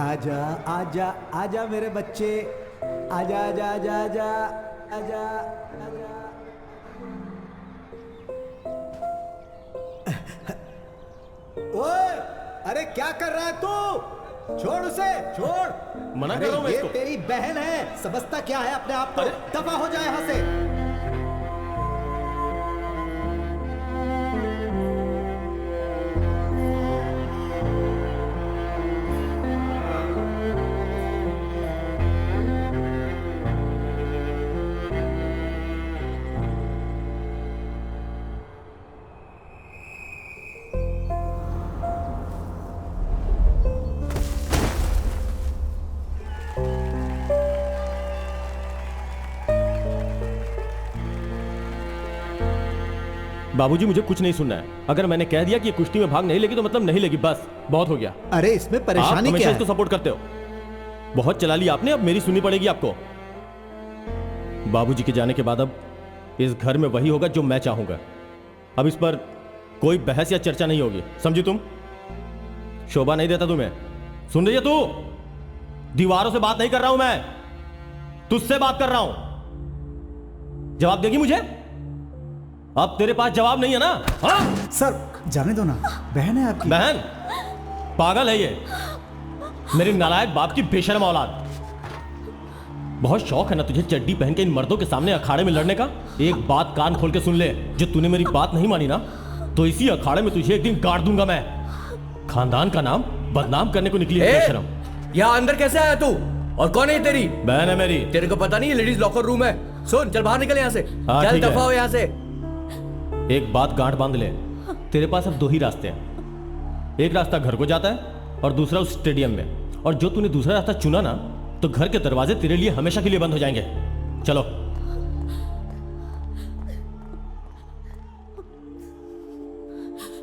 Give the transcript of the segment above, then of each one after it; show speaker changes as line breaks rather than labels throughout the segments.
आजा आजा आजा मेरे बच्चे, आजा आजा आजा आजा आजा आजा। ओए, अरे क्या कर रहा है तू? छोड़ उसे, छोड़।
मना कर रहा हूं मैं इसको।
ये तेरी बहन है, समझता क्या है अपने आप को? दफा हो जाए यहाँ से।
बाबूजी मुझे कुछ नहीं सुनना है। अगर मैंने कह दिया कि ये कुश्ती में भाग नहीं लेगी तो मतलब नहीं लेगी, बस बहुत हो गया।
अरे इसमें परेशानी
आप
क्या है?
इसको सपोर्ट करते हो। बहुत चला लिया आपने, अब मेरी सुननी पड़ेगी आपको। बाबूजी के जाने के बाद अब इस घर में वही होगा जो मैं चाहूंगा। अब इस पर कोई बहस या चर्चा नहीं होगी, समझी तुम? शोभा नहीं देता तुम्हें। सुन रही है तू? दीवारों से बात नहीं कर रहा हूं मैं, तुझसे बात कर रहा हूं। जवाब देगी मुझे? अब तेरे पास जवाब नहीं है ना? हाँ?
सर जाने दो ना, बहन है आपकी।
बहन? पागल है ये, मेरी नालायक बाप की बेशर्म औलाद। बहुत शौक है ना तुझे चड्डी पहन के इन मर्दों के सामने अखाड़े में लड़ने का? एक बात कान खोल के सुन ले, जो तूने मेरी बात नहीं मानी ना, तो इसी अखाड़े में तुझे एक दिन गाड़ दूंगा मैं। खानदान का नाम बदनाम करने को निकली है बेशर्म।
यहाँ अंदर कैसे आया तू? और कौन है तेरी
बहन? है मेरी।
तेरे को पता नहीं है लेडीज लॉकर रूम है? सुन, चल बाहर निकल यहाँ से।
हाँ,
चल
ठीक है।
दफा हो यहाँ से।
एक बात गांठ बांध ले, तेरे पास अब दो ही रास्ते हैं। एक रास्ता घर को जाता है और दूसरा उस स्टेडियम में। और जो तूने दूसरा रास्ता चुना ना, तो घर के दरवाजे तेरे लिए हमेशा के लिए बंद हो जाएंगे। चलो।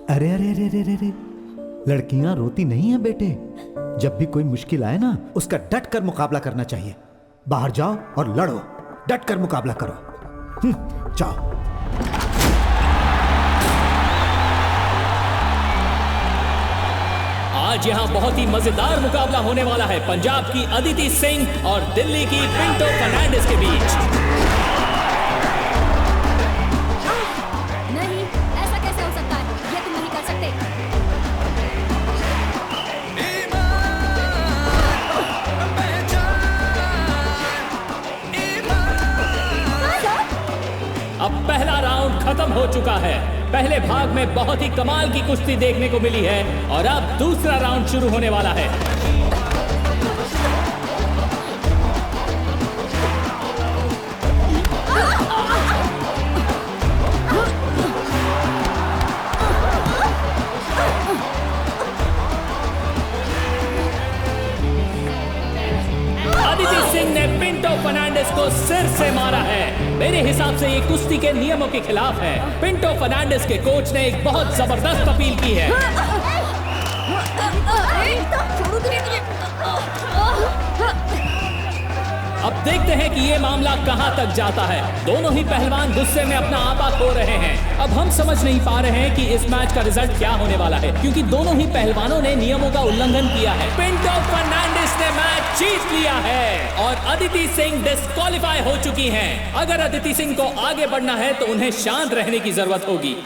अरे अरे अरे अरे अरे, लड़कियां रोती नहीं है बेटे। जब भी कोई मुश्किल आए ना, उसका डट कर मुकाबला करना चाहिए। बाहर जाओ और लड़ो, डट कर मुकाबला करो। जाओ।
आज यहाँ बहुत ही मजेदार मुकाबला होने वाला है पंजाब की अदिति सिंह और दिल्ली की पिंटो फर्नांडिस के बीच।
नहीं, ऐसा कैसे हो सकता है? ये तुम नहीं कर सकते।
अब पहला राउंड खत्म हो चुका है। पहले भाग में बहुत ही कमाल की कुश्ती देखने को मिली है और अब दूसरा राउंड शुरू होने वाला है। अदिति सिंह ने पिंटो फर्नांडिस को सिर से मारा है। मेरे हिसाब से ये कुश्ती के नियमों के खिलाफ है। पिंटो फर्नांडिस के कोच ने एक बहुत जबरदस्त अपील की है। अब देखते हैं कि ये मामला कहां तक जाता है। दोनों ही पहलवान गुस्से में अपना आपा खो रहे हैं। अब हम समझ नहीं पा रहे हैं कि इस मैच का रिजल्ट क्या होने वाला है, क्योंकि दोनों ही पहलवानों ने नियमों का उल्लंघन किया है। पिंटो फर्नांडिस ने मैच जीत लिया है और अदिति सिंह डिस्क्वालीफाई हो चुकी हैं। अगर अदिति सिंह को आगे बढ़ना है तो उन्हें शांत रहने की जरूरत होगी।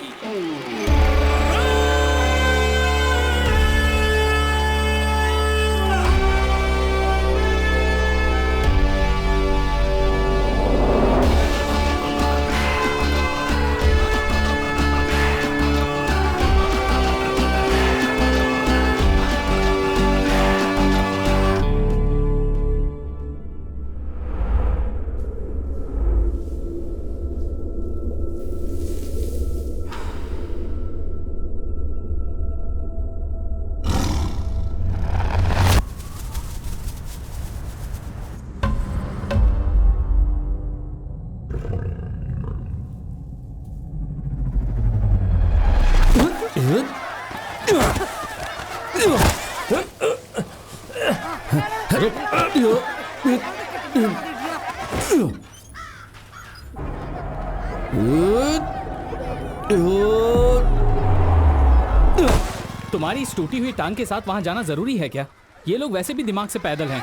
तुम्हारी इस टूटी हुई टांग के साथ वहां जाना जरूरी है क्या?
ये लोग वैसे भी दिमाग से पैदल हैं।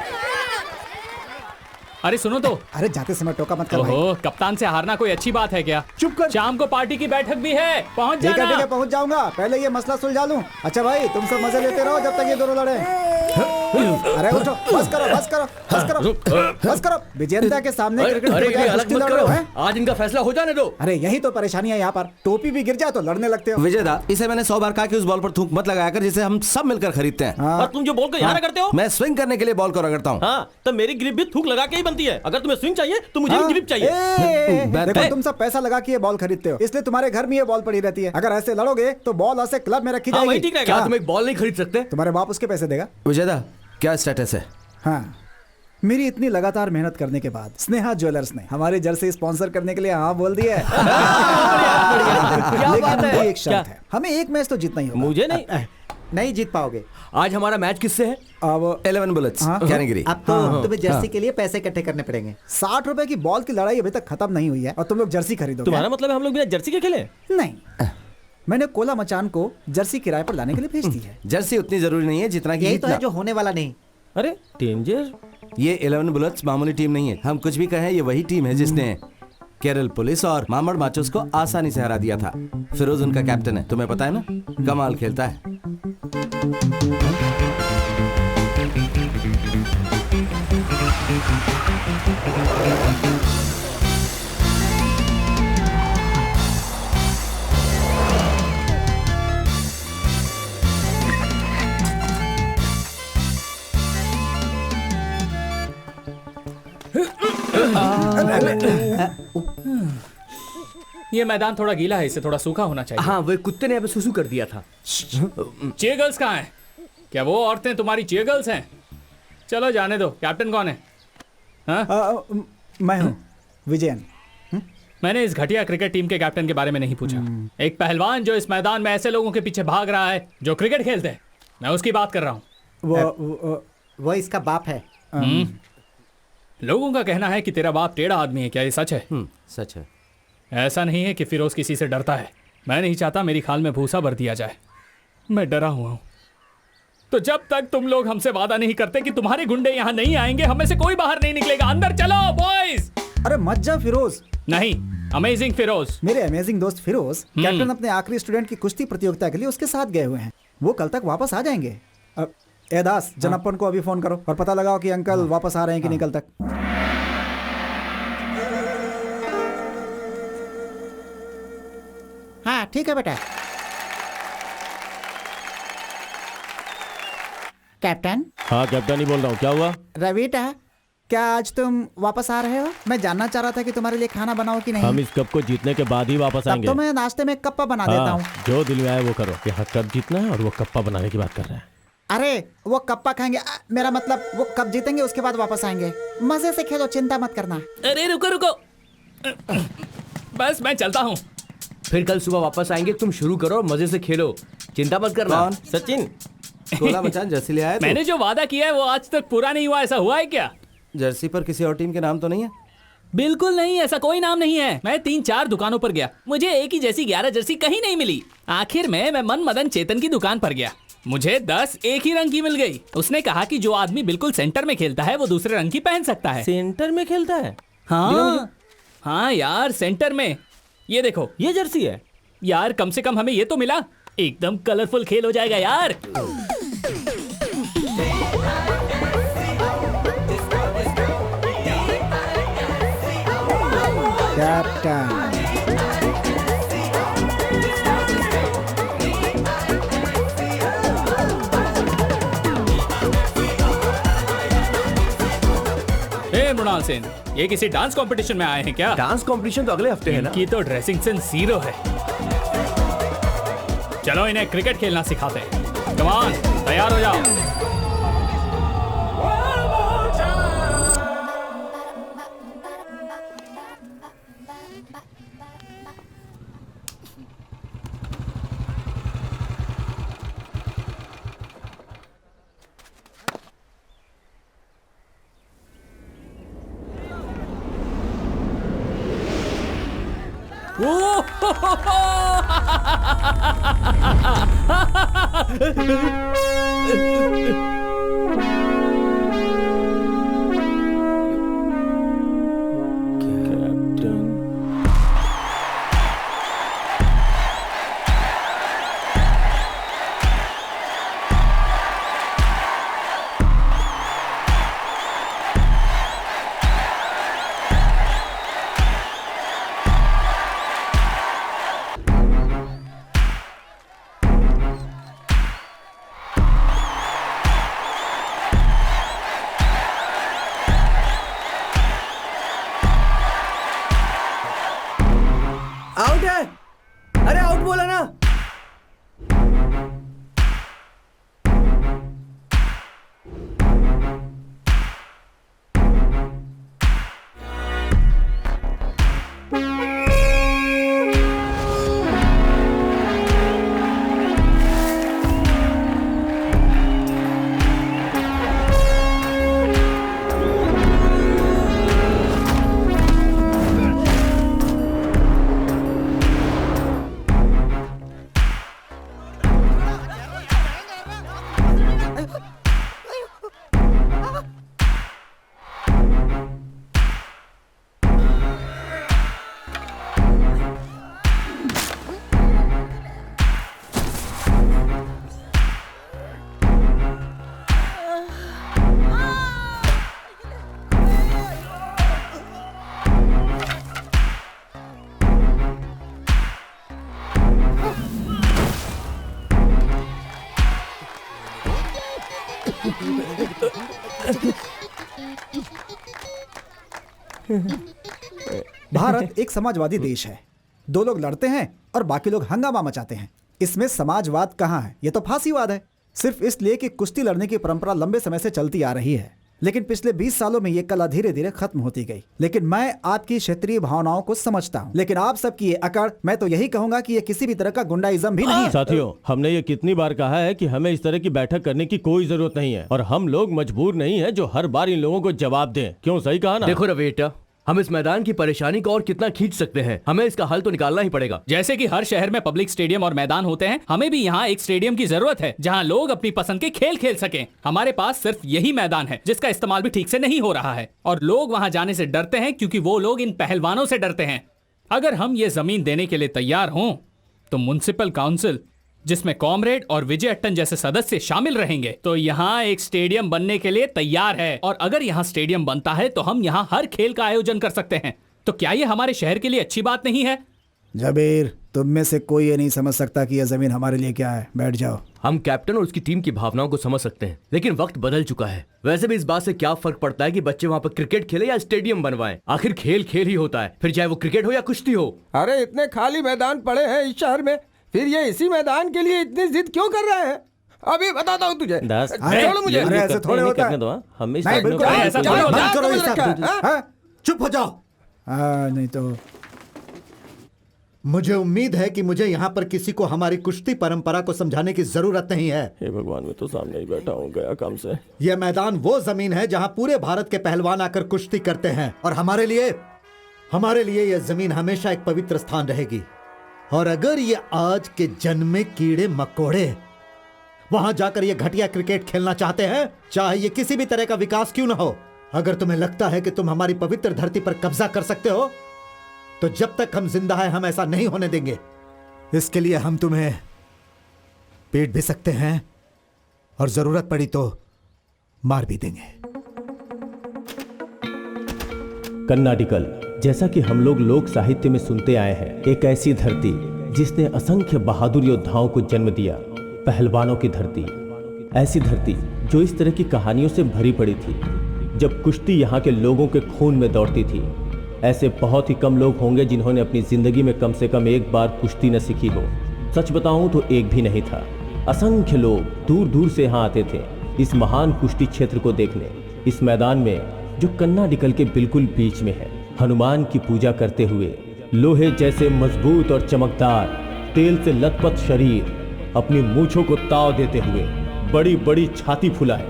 अरे सुनो तो।
अरे जाते समय टोका मत कर भाई।
ओहो, कप्तान से हारना कोई अच्छी बात है क्या?
चुप कर।
शाम को पार्टी की बैठक भी है, पहुंच
ठीक
जाना।
है पहुंच जाऊंगा, पहले ये मसला सुलझा लूं। अच्छा भाई तुम सब मजे लेते रहो जब तक ये दोनों लड़े। अरे उठो, बस करो। विजेंद्र के सामने क्रिकेट
अरे
के बजाय
अलग
कुश्ती
मत
लड़
करो,
रहे हो, हैं?
आज इनका फैसला हो जाने दो।
अरे यही तो परेशानी है यहाँ पर, टोपी भी गिर जाए तो लड़ने लगते हो।
विजय दा, इसे मैंने 100 बार कहा कि उस बॉल पर थूक मत लगाया कर जिसे हम सब मिलकर खरीदते हैं।
हाँ।
और तुम जो बॉल को यहाँ करते हो,
मैं स्विंग करने के लिए बॉल को रगड़ता हूँ।
हाँ, तो मेरी ग्रिप भी थूक लगा के ही बनती है। अगर तुम्हें स्विंग चाहिए तो मुझे
हाँ?
भी ग्रिप चाहिए।
देखो तुम सब पैसा लगा के ये बॉल खरीदते हो, इसलिए तुम्हारे घर में ये बॉल पड़ी रहती है। अगर ऐसे लड़ोगे तो बॉल ऐसे क्लब में रखी
हाँ, वही
जाएगी।
ठीक रहेगा।
क्या तुम एक बॉल नहीं खरीद सकते?
तुम्हारे बाप उसके पैसे देगा।
विजय दा, क्या स्टेटस है?
हाँ, मेरी इतनी लगातार मेहनत करने के बाद स्नेहा ज्वेलर्स ने हमारी जर्सी स्पॉन्सर करने के लिए हाँ बोल दिया है। लेकिन उनकी एक शर्त है, हमें एक मैच तो जीतना ही होगा।
मुझे नहीं।
नहीं जीत पाओगे।
आज हमारा मैच किससे है?
अब
11 बुलेट्स,
हाँ।
कैटेगरी।
अब तो तुम्हें जर्सी के लिए पैसे इकट्ठे करने पड़ेंगे।
60 रुपए की बॉल की लड़ाई अभी तक खत्म नहीं हुई है और तुम लोग जर्सी खरीदोगे।
तुम्हारा मतलब है हम लोग बिना जर्सी के खेले?
नहीं, मैंने कोला मचान को जर्सी किराए पर लाने के लिए भेज दी है।
जर्सी उतनी जरूरी नहीं है जितना कि
यही तो
जीतना।
है जो होने वाला नहीं।
अरे डेंजर।
ये 11 बुलेट्स मामूली टीम नहीं है। हम कुछ भी कहें, ये वही टीम है जिसने केरल पुलिस और मामड़ माचोस को आसानी से हरा दिया था। फिरोज उनका कैप्टन है, तुम्हें पता है ना, कमाल खेलता है।
ये मैदान थोड़ा गीला है, इसे थोड़ा सूखा होना चाहिए।
हाँ, वो कुत्ते ने अभी सुसु कर दिया था।
चीयर गर्ल्स कहाँ हैं? क्या वो औरतें तुम्हारी चीयर गर्ल्स हैं? चलो जाने दो। कैप्टन कौन है? हाँ?
मैं हूँ विजयन।
मैंने इस घटिया क्रिकेट टीम के कैप्टन के बारे में नहीं पूछा। एक पहलवान जो इस मैदान में ऐसे लोगों के पीछे भाग रहा है जो क्रिकेट खेलते हैं, मैं उसकी बात कर रहा हूँ।
वो इसका बाप है।
लोगों का कहना है कि तेरा बाप टेढ़ा आदमी है, क्या ये सच है?
सच है।
ऐसा नहीं है कि फिरोज किसी से डरता है। मैं नहीं चाहता मेरी खाल में भूसा भर दिया जाए। मैं डरा हुआ हूं। तो जब तक तुम लोग हमसे वादा नहीं करते कि तुम्हारे गुंडे यहाँ नहीं आएंगे, हमें से कोई बाहर नहीं निकलेगा। अंदर चलो बॉयज।
अरे मत जा फिरोज।
नहीं, अमेजिंग फिरोज।
मेरे अमेजिंग दोस्त फिरोज कैप्टन अपने आखिरी स्टूडेंट की कुश्ती प्रतियोगिता के लिए उसके साथ गए हुए हैं। वो कल तक वापस आ जाएंगे। एदास, जनप्पन को अभी फोन करो और पता लगाओ कि अंकल वापस आ रहे हैं कि नहीं कल तक।
हाँ ठीक है बेटा। कैप्टन।
हाँ कैप्टन ही बोल रहा हूँ। क्या हुआ?
रविटा, क्या आज तुम वापस आ रहे हो? मैं जानना चाह रहा था कि तुम्हारे लिए खाना बनाओ कि नहीं।
हम इस कप को जीतने के बाद ही वापस
तब
आएंगे।
तो मैं नाश्ते में कप्पा बना देता हूँ।
जो दिल में आए वो करो। यहाँ कप जीतना है और वो कप्पा बनाने की बात कर रहे हैं।
अरे वो कप्पा खाएंगे, मेरा मतलब वो कप जीतेंगे उसके बाद वापस आएंगे। मजे से खेलो, चिंता मत करना।
अरे रुको रुको, बस मैं चलता हूँ।
फिर कल सुबह वापस आएंगे। तुम शुरू करो, मजे से खेलो, चिंता मत करना।
कौन?
सचिन।
कोला मचान जर्सी ले आया?
मैंने जो वादा किया है वो आज तक पूरा नहीं हुआ। ऐसा हुआ है क्या?
जर्सी पर किसी और टीम के नाम तो नहीं है?
बिल्कुल नहीं, ऐसा कोई नाम नहीं है। मैं 3-4 दुकानों पर गया, मुझे एक ही जैसी 11 जर्सी कहीं नहीं मिली। आखिर में मैं मन मदन चेतन की दुकान पर गया, मुझे 10 एक ही रंग की मिल गई। उसने कहा कि जो आदमी बिल्कुल सेंटर में खेलता है वो दूसरे रंग की पहन सकता है।
सेंटर में खेलता है?
हाँ हाँ यार, सेंटर में। ये देखो,
ये जर्सी है
यार कम से कम हमें ये तो मिला। एकदम कलरफुल खेल हो जाएगा यार।
कैप्टन
मृणाल सेन, ये किसी डांस कंपटीशन में आए हैं क्या?
डांस कंपटीशन तो अगले हफ्ते है ना।
इनकी तो ड्रेसिंग सेंस 0 है। चलो इन्हें क्रिकेट खेलना सिखाते हैं। कम ऑन, तैयार हो जाओ।
बोला ना।
भारत एक समाजवादी देश है। दो लोग लड़ते हैं और बाकी लोग हंगामा मचाते हैं। इसमें समाजवाद कहाँ है? ये तो फांसीवाद है। सिर्फ इसलिए कि कुश्ती लड़ने की परंपरा लंबे समय से चलती आ रही है, लेकिन पिछले 20 सालों में ये कला धीरे धीरे खत्म होती गई। लेकिन मैं आपकी क्षेत्रीय भावनाओं को समझता हूँ, लेकिन आप सबकी ये अकड़, मैं तो यही कहूंगा कि ये किसी भी तरह का गुंडाइज्म भी नहीं है।
साथियों, हमने ये कितनी बार कहा है कि हमें इस तरह की बैठक करने की कोई जरूरत नहीं है, और हम लोग मजबूर नहीं है जो हर बार इन लोगों को जवाब दें। क्यों, सही कहा ना?
देखो रवेटा, हम इस मैदान की परेशानी को और कितना खींच सकते हैं, हमें इसका हल तो निकालना ही पड़ेगा।
जैसे कि हर शहर में पब्लिक स्टेडियम और मैदान होते हैं, हमें भी यहाँ एक स्टेडियम की जरूरत है जहाँ लोग अपनी पसंद के खेल खेल सकें। हमारे पास सिर्फ यही मैदान है जिसका इस्तेमाल भी ठीक से नहीं हो रहा है, और लोग वहाँ जाने से डरते हैं क्योंकि वो लोग इन पहलवानों से डरते हैं। अगर हम ये जमीन देने के लिए तैयार हों तो म्युनिसिपल काउंसिल, जिसमें कॉमरेड और विजय अट्टन जैसे सदस्य शामिल रहेंगे, तो यहाँ एक स्टेडियम बनने के लिए तैयार है। और अगर यहाँ स्टेडियम बनता है तो हम यहाँ हर खेल का आयोजन कर सकते हैं। तो क्या ये हमारे शहर के लिए अच्छी बात नहीं है?
जबीर, तुम में से कोई ये नहीं समझ सकता कि यह जमीन हमारे लिए क्या है। बैठ जाओ।
हम कैप्टन और उसकी टीम की भावनाओं को समझ सकते हैं, लेकिन वक्त बदल चुका है। वैसे भी इस बात से क्या फर्क पड़ता है कि बच्चे वहाँ पर क्रिकेट खेले या स्टेडियम बनवाएं? आखिर खेल खेल ही होता है, फिर चाहे वो क्रिकेट हो या कुश्ती हो।
अरे इतने खाली मैदान पड़े हैं इस शहर में, फिर ये इसी मैदान के लिए इतनी जिद क्यों कर रहे हैं? अभी बताता हूँ तुझे। छोड़ो मुझे।
अरे ऐसे थोड़े होता है।
हमें
नहीं, बिल्कुल
ऐसा थोड़ी होता है।
बंद करो ये
समझ रखा
सब।
है, हाँ?
हाँ? चुप हो जाओ। नहीं तो
मुझे उम्मीद है कि मुझे यहाँ पर किसी को हमारी कुश्ती परंपरा को समझाने की जरूरत नहीं है।
हे भगवान, मैं तो सामने ही बैठा हूँ, गया काम से।
यह मैदान वो जमीन है जहाँ पूरे भारत के पहलवान आकर कुश्ती करते हैं, और हमारे लिए यह जमीन हमेशा एक पवित्र स्थान रहेगी। और अगर ये आज के जन्मे कीड़े मकोड़े वहां जाकर ये घटिया क्रिकेट खेलना चाहते हैं, चाहे ये किसी भी तरह का विकास क्यों ना हो, अगर तुम्हें लगता है कि तुम हमारी पवित्र धरती पर कब्जा कर सकते हो, तो जब तक हम जिंदा हैं हम ऐसा नहीं होने देंगे। इसके लिए हम तुम्हें पीट भी सकते हैं और जरूरत पड़ी तो मार भी देंगे।
कर्नाटिकल, जैसा कि हम लोग साहित्य में सुनते आए हैं, एक ऐसी धरती जिसने असंख्य बहादुर योद्धाओं को जन्म दिया, पहलवानों की धरती। ऐसी धरती जो इस तरह की कहानियों से भरी पड़ी थी। जब कुश्ती यहाँ के लोगों के खून में दौड़ती थी, ऐसे बहुत ही कम लोग होंगे जिन्होंने अपनी जिंदगी में कम से कम एक बार कुश्ती न सीखी हो। सच बताऊं तो एक भी नहीं था। असंख्य लोग दूर दूर से यहाँ आते थे इस महान कुश्ती क्षेत्र को देखने। इस मैदान में जो कर्नाटिकल के बिल्कुल बीच में है, हनुमान की पूजा करते हुए, लोहे जैसे मजबूत और चमकदार, तेल से लथपथ शरीर, अपनी मूंछों को ताव देते हुए, बड़ी बड़ी छाती फुलाए,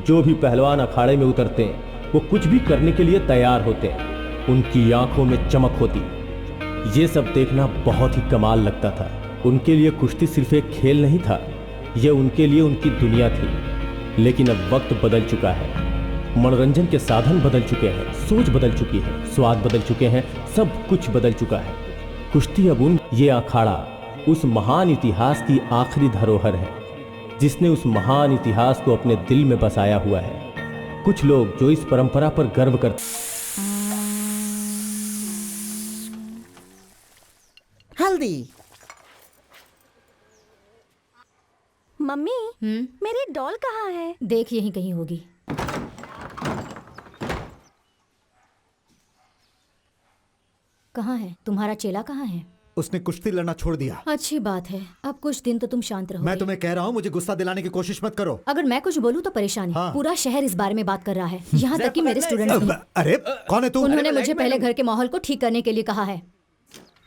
जो भी पहलवान अखाड़े में उतरते हैं वो कुछ भी करने के लिए तैयार होते हैं। उनकी आंखों में चमक होती। ये सब देखना बहुत ही कमाल लगता था। उनके लिए कुश्ती सिर्फ एक खेल नहीं था, यह उनके लिए उनकी दुनिया थी। लेकिन अब वक्त बदल चुका है, मनोरंजन के साधन बदल चुके हैं, सोच बदल चुकी है, स्वाद बदल चुके हैं, सब कुछ बदल चुका है। कुश्ती अब ये अखाड़ा उस महान इतिहास की आखिरी धरोहर है जिसने उस महान इतिहास को अपने दिल में बसाया हुआ है। कुछ लोग जो इस परंपरा पर गर्व करते।
हल्दी।
मम्मी, मेरी डॉल कहाँ है?
देख, यहीं कहीं होगी। कहाँ है तुम्हारा चेला? कहाँ है?
उसने कुश्ती लड़ना छोड़ दिया।
अच्छी बात है, अब कुछ दिन तो तुम शांत रहो।
मैं तुम्हें कह रहा हूँ, मुझे गुस्सा दिलाने की कोशिश मत करो।
अगर मैं कुछ बोलूँ तो परेशानी।
हाँ।
पूरा शहर इस बारे में बात कर रहा है, यहाँ तक कि मेरे स्टूडेंट्स भी।
अरे कौन है तू?
उन्होंने मुझे पहले घर के माहौल को ठीक करने के लिए कहा है।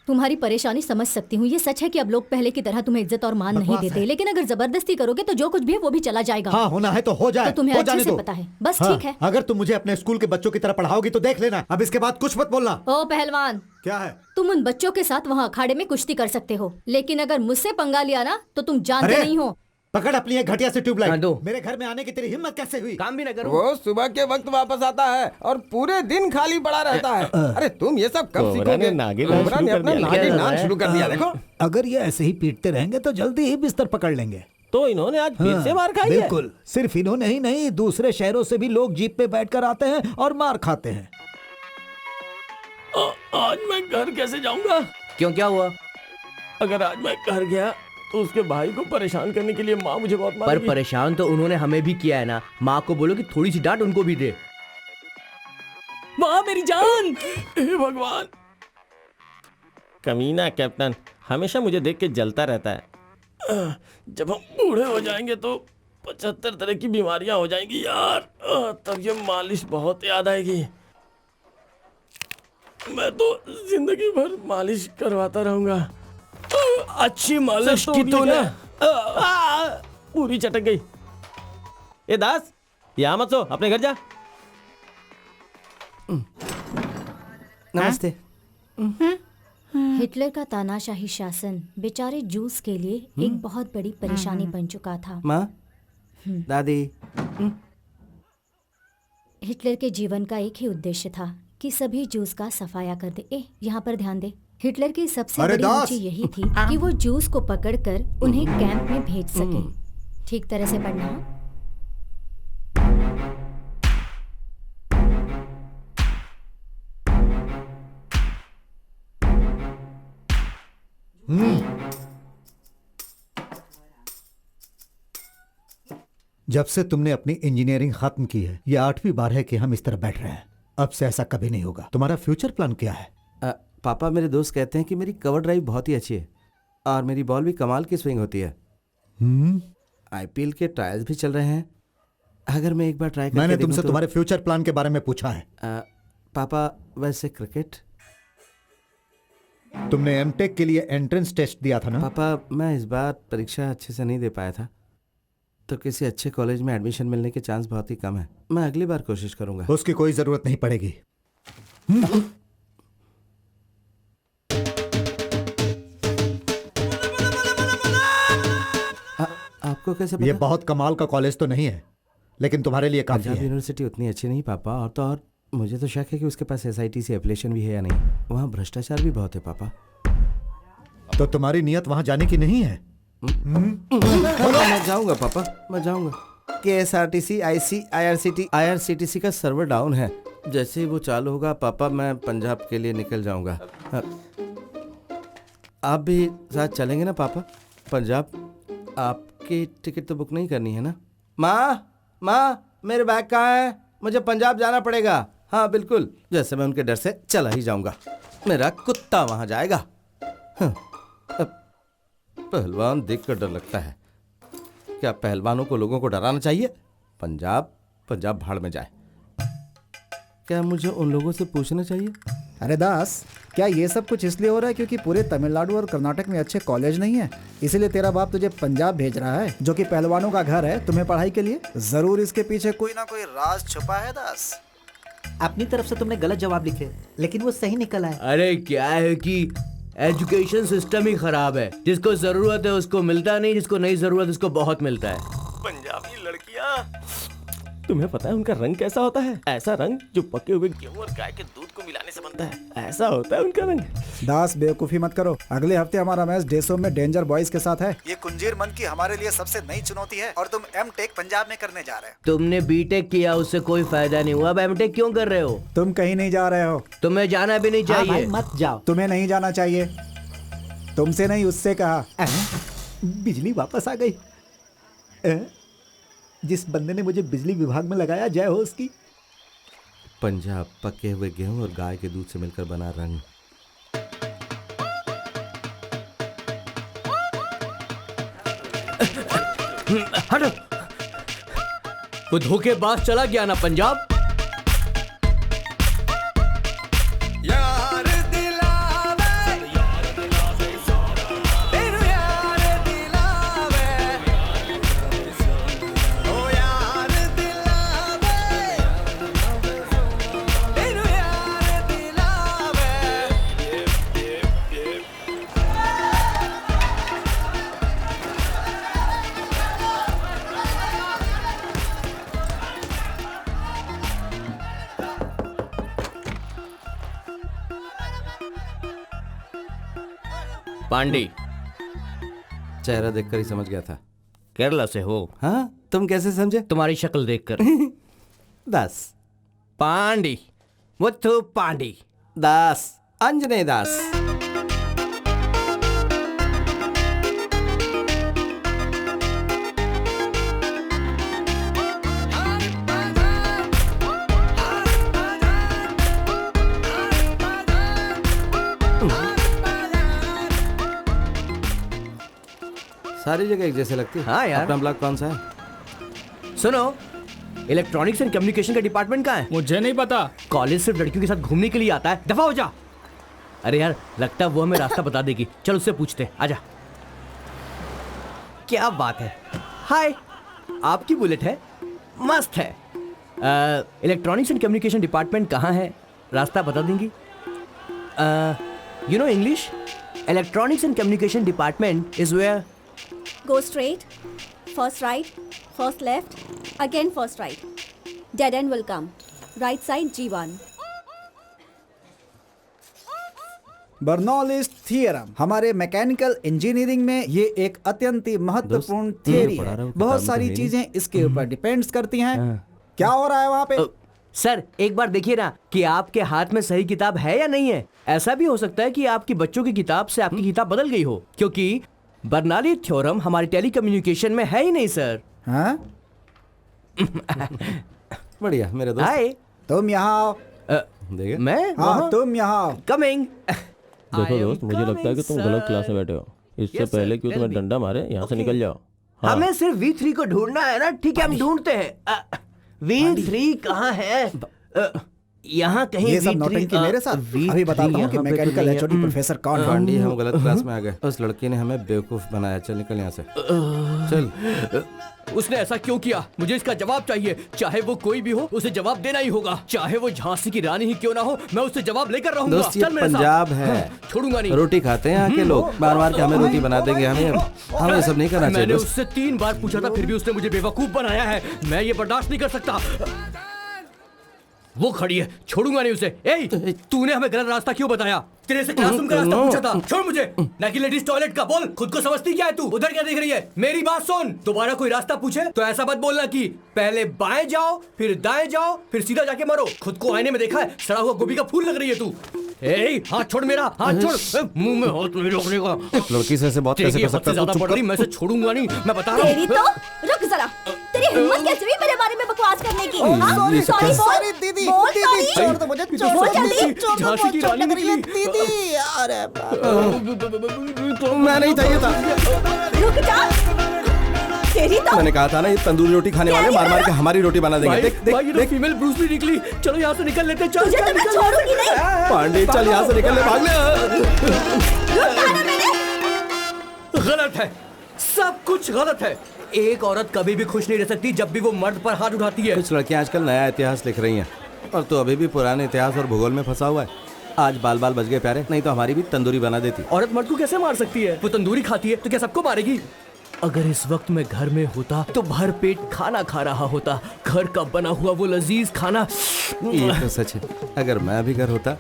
तुम्हारी परेशानी समझ सकती हूँ। ये सच है कि अब लोग पहले की तरह तुम्हें इज्जत और मान नहीं
बकवास
देते,
है।
लेकिन अगर जबरदस्ती करोगे तो जो कुछ भी है वो भी चला जाएगा।
हाँ, होना है तो हो जाए।
तो तुम्हें
हो
अच्छे
जाने
से
दो।
पता है। बस
हाँ,
ठीक है।
अगर तुम मुझे अपने स्कूल के बच्चों की तरह पढ़ाओगी तो देख लेना, अब इसके बाद कुछ मत बोलना।
ओ पहलवान,
क्या है?
तुम उन बच्चों के साथ वहाँ अखाड़े में कुश्ती कर सकते हो, लेकिन अगर मुझसे पंगा लिया ना तो तुम जानते
अरे!
नहीं हो।
पकड़ अपनी एक घटिया से
हाँ,
ट्यूबलाइट।
दो।
मेरे घर में आने की तेरी हिम्मत कैसे हुई?
काम भी ना करो।
वो सुबह के वक्त वापस आता है और पूरे दिन खाली पड़ा रहता है। अरे तुम ये सब कब
कोबरा
सीखोगे?
ने नागिन नाच
कोबरा
शुरू
ने
कर
अपना
दिया।
नागिन
क्या
नाच
है?
शुरू कर दिया। देखो
अगर ये ऐसे ही पीटते रहेंगे तो जल्दी ही बिस्तर पकड़ लेंगे।
तो इन्होंने आज फिर से मार खाई है।
बिल्कुल, सिर्फ इन्होंने ही नहीं, दूसरे शहरों से भी लोग जीप पे बैठकर आते हैं और मार खाते हैं।
आज मैं घर कैसे जाऊंगा?
क्यों, क्या हुआ?
अगर आज मैं घर गया तो उसके भाई को परेशान करने के लिए माँ मुझे बहुत
पर
मारेगी।
परेशान तो उन्होंने हमें भी किया है ना। माँ को बोलो कि थोड़ी सी डांट उनको भी दे।
माँ मेरी जान! हे भगवान! कमीना कैप्टन हमेशा मुझे देख के जलता रहता है। जब हम बूढ़े हो जाएंगे तो 75 तरह की बीमारियां हो जाएंगी यार। तब ये मालिश बहुत याद आएगी। मैं तो जिंदगी भर मालिश करवाता रहूंगा। अच्छी मालिश की तो ना पूरी चटक गई। ए दास, यहाँ मत सो, अपने घर जा।
नमस्ते।
हिटलर का तानाशाही शासन बेचारे जूस के लिए एक बहुत बड़ी परेशानी बन चुका था।
माँ, दादी।
हिटलर के जीवन का एक ही उद्देश्य था कि सभी जूस का सफाया कर दे। यहाँ पर ध्यान दे। हिटलर की सबसे
अरे
बड़ी
दास!
रुचि यही थी कि वो जूस को पकड़कर उन्हें कैंप में भेज सके। ठीक तरह से पढ़ना।
जब से तुमने अपनी इंजीनियरिंग खत्म की है, ये 8वीं बार है कि हम इस तरह बैठ रहे हैं। अब से ऐसा कभी नहीं होगा। तुम्हारा फ्यूचर प्लान क्या है?
पापा, मेरे दोस्त कहते हैं कि मेरी कवर ड्राइव बहुत ही अच्छी है और मेरी बॉल भी कमाल की स्विंग होती है। आईपीएल के ट्रायल्स भी चल रहे हैं। अगर मैं एक बार ट्राई करके
मैंने
देखूं
तुमसे
तो...
तुम्हारे फ्यूचर प्लान के बारे में पूछा है।
पापा, वैसे क्रिकेट?
तुमने एमटेक के लिए एंट्रेंस टेस्ट दिया था ना?
पापा, मैं इस बार परीक्षा अच्छे से नहीं दे पाया था, तो किसी अच्छे कॉलेज में एडमिशन मिलने के चांस बहुत ही कम है। मैं अगली बार कोशिश करूंगा।
उसकी कोई जरूरत नहीं पड़ेगी।
आपको कैसे
ये
पता?
बहुत कमाल का कॉलेज तो नहीं है, लेकिन तुम्हारे लिए काफी
पंजाब
है।
यूनिवर्सिटी उतनी अच्छी नहीं पापा, और तो और मुझे तो शक है कि उसके पास SITC एप्लीकेशन भी है या नहीं। वहाँ भ्रष्टाचार भी बहुत है पापा।
तो तुम्हारी नियत वहां जाने की नहीं है?
मैं जाऊंगा पापा, मैं जाऊंगा। KSRTC, IRCTC का सर्वर डाउन है। जैसे ही वो चालू होगा पापा, मैं पंजाब के लिए निकल जाऊंगा। आप भी साथ चलेंगे ना पापा पंजाब? आपकी टिकट तो बुक नहीं करनी है ना? माँ, मेरे बैग कहाँ है? मुझे पंजाब जाना पड़ेगा। हाँ बिल्कुल, जैसे मैं उनके डर से चला ही जाऊंगा। मेरा कुत्ता वहां जाएगा। पहलवान देखकर डर लगता है। क्या पहलवानों को लोगों को डराना चाहिए? पंजाब भाड़ में जाए। क्या मुझे उन लोगों से पूछना चाहिए?
अरे दास, क्या ये सब कुछ इसलिए हो रहा है क्योंकि पूरे तमिलनाडु और कर्नाटक में अच्छे कॉलेज नहीं है, इसीलिए तेरा बाप तुझे पंजाब भेज रहा है, जो कि पहलवानों का घर है, तुम्हें पढ़ाई के लिए? जरूर इसके पीछे कोई ना कोई राज छुपा है दास।
अपनी तरफ से तुमने गलत जवाब लिखे, लेकिन वो सही निकला है।
अरे क्या है कि एजुकेशन सिस्टम ही खराब है। जिसको जरूरत है उसको मिलता नहीं, जिसको नहीं जरूरत उसको बहुत मिलता है।
पंजाबी लड़कियां, तुम्हें पता है उनका रंग कैसा होता है? ऐसा रंग जो पके हुए गेहूं और गाय के दूध को मिलाने से बनता है। ऐसा होता है उनका रंग।
दास, बेवकूफी मत करो। अगले हफ्ते हमारा मैच डेसो में डेंजर बॉयज के साथ है। ये कुंजीर मन की हमारे लिए सबसे नई चुनौती है और तुम एमटेक पंजाब में करने जा रहे हो।
तुमने बीटेक किया, उससे कोई फायदा नहीं हुआ। अब एमटेक क्यों कर रहे हो?
तुम कहीं नहीं जा रहे हो।
तुम्हें जाना भी नहीं चाहिए।
मत जाओ।
तुम्हें नहीं जाना चाहिए। तुमसे नहीं, उससे कहा।
बिजली वापस आ गई। जिस बंदे ने मुझे बिजली विभाग में लगाया, जय हो उसकी।
पंजाब, पके हुए गेहूं और गाय के दूध से मिलकर बना रंग।
हटो। वो धोखेबाज चला गया ना पंजाब। पांडे,
चेहरा देखकर ही समझ गया था।
केरला से हो?
हाँ, तुम कैसे समझे?
तुम्हारी शक्ल देखकर।
दास।
पांडे, मुथु पांडे।
दास, अंजने दास। सारी जगह एक जैसे लगती है।
हाँ यार।
अपना ब्लॉक कौन सा है?
सुनो, इलेक्ट्रॉनिक्स एंड कम्युनिकेशन का डिपार्टमेंट कहाँ है?
मुझे नहीं पता।
कॉलेज सिर्फ लड़कियों के साथ घूमने के लिए आता है, दफा हो जा। अरे यार, लगता है वो हमें रास्ता बता देगी। चल उससे पूछते, आजा। क्या बात है। हाय, आपकी बुलेट है? मस्त है। इलेक्ट्रॉनिक्स एंड कम्युनिकेशन डिपार्टमेंट कहाँ है? रास्ता बता देंगी? You know English? Electronics and communication department is where?
Go straight, first right, first left, again first right. Dead end will come. Right side G1.
Bernoulli's theorem हमारे mechanical engineering में ये एक अत्यंत ही महत्वपूर्ण थियरी है। बहुत सारी चीजें इसके ऊपर डिपेंड्स करती हैं। क्या हो रहा है वहाँ पे?
सर, एक बार देखिए ना कि आपके हाथ में सही किताब है या नहीं है। ऐसा भी हो सकता है कि आपकी बच्चों की किताब से आपकी किताब बदल गई हो, क्योंकि बर्नौली थ्योरम हमारे टेलीकम्युनिकेशन में है ही नहीं सर।
हाँ?
बढ़िया मेरे दोस्त।
हाय।
तुम यहाँ आओ।
देखिए।
मैं?
हाँ, तुम यहाँ आओ।
कमिंग।
देखो दोस्त, मुझे लगता है कि तुम गलत क्लास में बैठे हो। इससे पहले क्यों तुम्हें डंडा मारे, यहाँ से निकल जाओ। हाँ।
हमें सिर्फ V3 को ढूंढना है ना। ठीक है, हम ढूंढते हैं। V3 कहाँ है? यहाँ कहीं
ये सब
V3
नौटंकी मेरे साथ। अभी बताता हूँ कि मैकेनिकल एचओडी प्रोफेसर कौन है।
पांडी, हम गलत क्लास में आ गए। उस लड़की ने हमें बेवकूफ बनाया। चल निकल यहाँ से। चल।
उसने ऐसा क्यों किया? मुझे इसका जवाब चाहिए। चाहे वो कोई भी हो, उसे जवाब देना ही होगा। चाहे वो झांसी की रानी ही क्यों ना हो, मैं उससे जवाब लेकर रहूंगा।
दोस्त, ये
चल मेरे साथ।
पंजाब है।
छोड़ूंगा नहीं।
रोटी खाते हैं यहाँ के लोग। बार बार के हमें रोटी बना देंगे। हमें सब नहीं करना चाहिए।
मैंने
दोस्त।
उससे 3 बार पूछा था, फिर भी उसने मुझे बेवकूफ बनाया है। मैं ये बर्दाश्त नहीं कर सकता। वो खड़ी है, छोड़ूंगा नहीं उसे। ए, तूने हमें गलत रास्ता क्यों बताया? तेरे से क्लासरूम का रास्ता पूछा था। छोड़ मुझे। ना कि लेडीज टॉयलेट का। बोल, खुद को समझती क्या है तू? उधर क्या देख रही है? मेरी बात सुन। दोबारा कोई रास्ता पूछे तो ऐसा मत बोलना कि पहले बाएं जाओ, फिर दाएं जाओ, फिर सीधा जाके मरो। खुद को आईने में देखा है? सड़ा हुआ गोभी का फूल लग रही है तू। ए, हाथ छोड़ मेरा, हाथ छोड़। मुंह में हाथ नहीं रखने का।
लड़की से ऐसे बहुत कैसे कर सकता है?
ज्यादा पड़ रही, मैं से छोड़ूंगा नहीं, मैं बता रहा
तेरी तो रुक जरा। तेरी हिम्मत कैसे हुई मेरे बारे में बकवास करने की? सॉरी बोल।
दीदी,
बोल
दीदी,
सॉरी।
छोड़ दो मुझे, छोड़
बोल
दो,
जल्दी।
छोड़ दो,
झांसी की
बहुत
रानी
चोट लग रही है,
निकली।
दीदी। अरे
मैं नहीं था, ये था।
रुक जा। तेरी तो
मैंने कहा था ना, ये तंदूरी रोटी खाने वाले मार मार के हमारी रोटी बना देंगे। देख
भाई, ये
देख
तो फीमेल ब्रूस ली निकली। चलो यहाँ से निकल लेते हैं। चल
तुझे तो मैं छोड़ूंगी नहीं।
पांडे, चल यहाँ से निकल ले, भाग ले।
रुक जा ना मैंने।
गलत है, सब कुछ गलत है। एक औरत कभी भी खुश नहीं रह सकती जब भी वो मर्द पर हाथ उठाती है।
कुछ लड़कियां आजकल नया इतिहास लिख रही हैं और तू अभी भी पुराने इतिहास और भूगोल में फंसा हुआ है। आज बाल बाल बच गए प्यारे, नहीं तो हमारी भी तंदूरी बना देती।
औरत मर्द को कैसे मार सकती है? वो तंदूरी खाती है तो क्या सबको मारेगी? अगर इस वक्त मैं घर में होता तो भर पेट खाना खा रहा होता। घर का बना हुआ वो लजीज खाना।
ये तो सच है। अगर मैं भी घर होता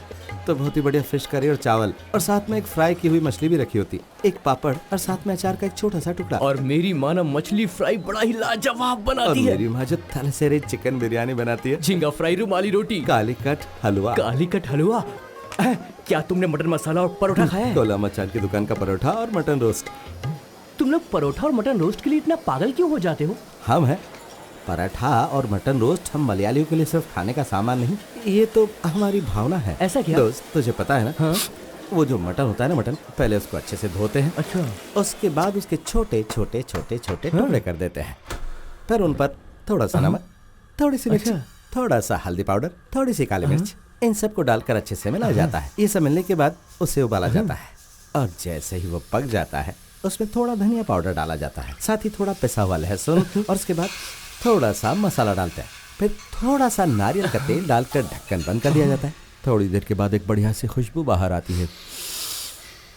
तो बहुत ही बढ़िया फिश करी और चावल और साथ में एक फ्राई की हुई मछली भी रखी होती, एक पापड़ और साथ में अचार का एक छोटा सा टुकड़ा।
और मेरी माँ ना मछली फ्राई बड़ा ही लाजवाब
और
बनाती है।
मेरी माँ जो थलसेरे चिकन बिरयानी बनाती है,
झींगा फ्राई, रुमाली रोटी,
काली कट हलवा।
काली कट हलवा। क्या तुमने मटन मसाला और परोठा खाया है?
टोला मचान की दुकान का परोठा और मटन रोस्ट।
तुम लोग परोठा और मटन रोस्ट के लिए इतना पागल क्यों हो जाते हो?
हम हैं पराठा और मटन रोस्ट, हम मलयालियों के लिए सिर्फ खाने का सामान नहीं, ये तो हमारी भावना है।
ऐसा क्या?
दोस्त, तुझे पता है ना,
हाँ?
वो जो मटन होता है ना, मटन पहले उसको अच्छे से धोते हैं। अच्छा। उसके बाद उसके छोटे छोटे छोटे छोटे टुकड़े कर देते हैं। फिर उन पर थोड़ा सा नमक, थोड़ी सी मिर्च, थोड़ा सा हल्दी पाउडर, थोड़ी सी काली मिर्च, इन सबको डालकर अच्छे से मिलाया जाता है। ये सब मिलने के बाद उसे उबाला जाता है और जैसे ही वो पक जाता है उसमें थोड़ा धनिया पाउडर डाला जाता है, साथ ही थोड़ा पिसा हुआ लहसुन, और उसके बाद थोड़ा सा मसाला डालते हैं। फिर थोड़ा सा नारियल का तेल डालकर ढक्कन बंद कर दिया जाता है। थोड़ी देर के बाद एक बढ़िया सी खुशबू बाहर आती है,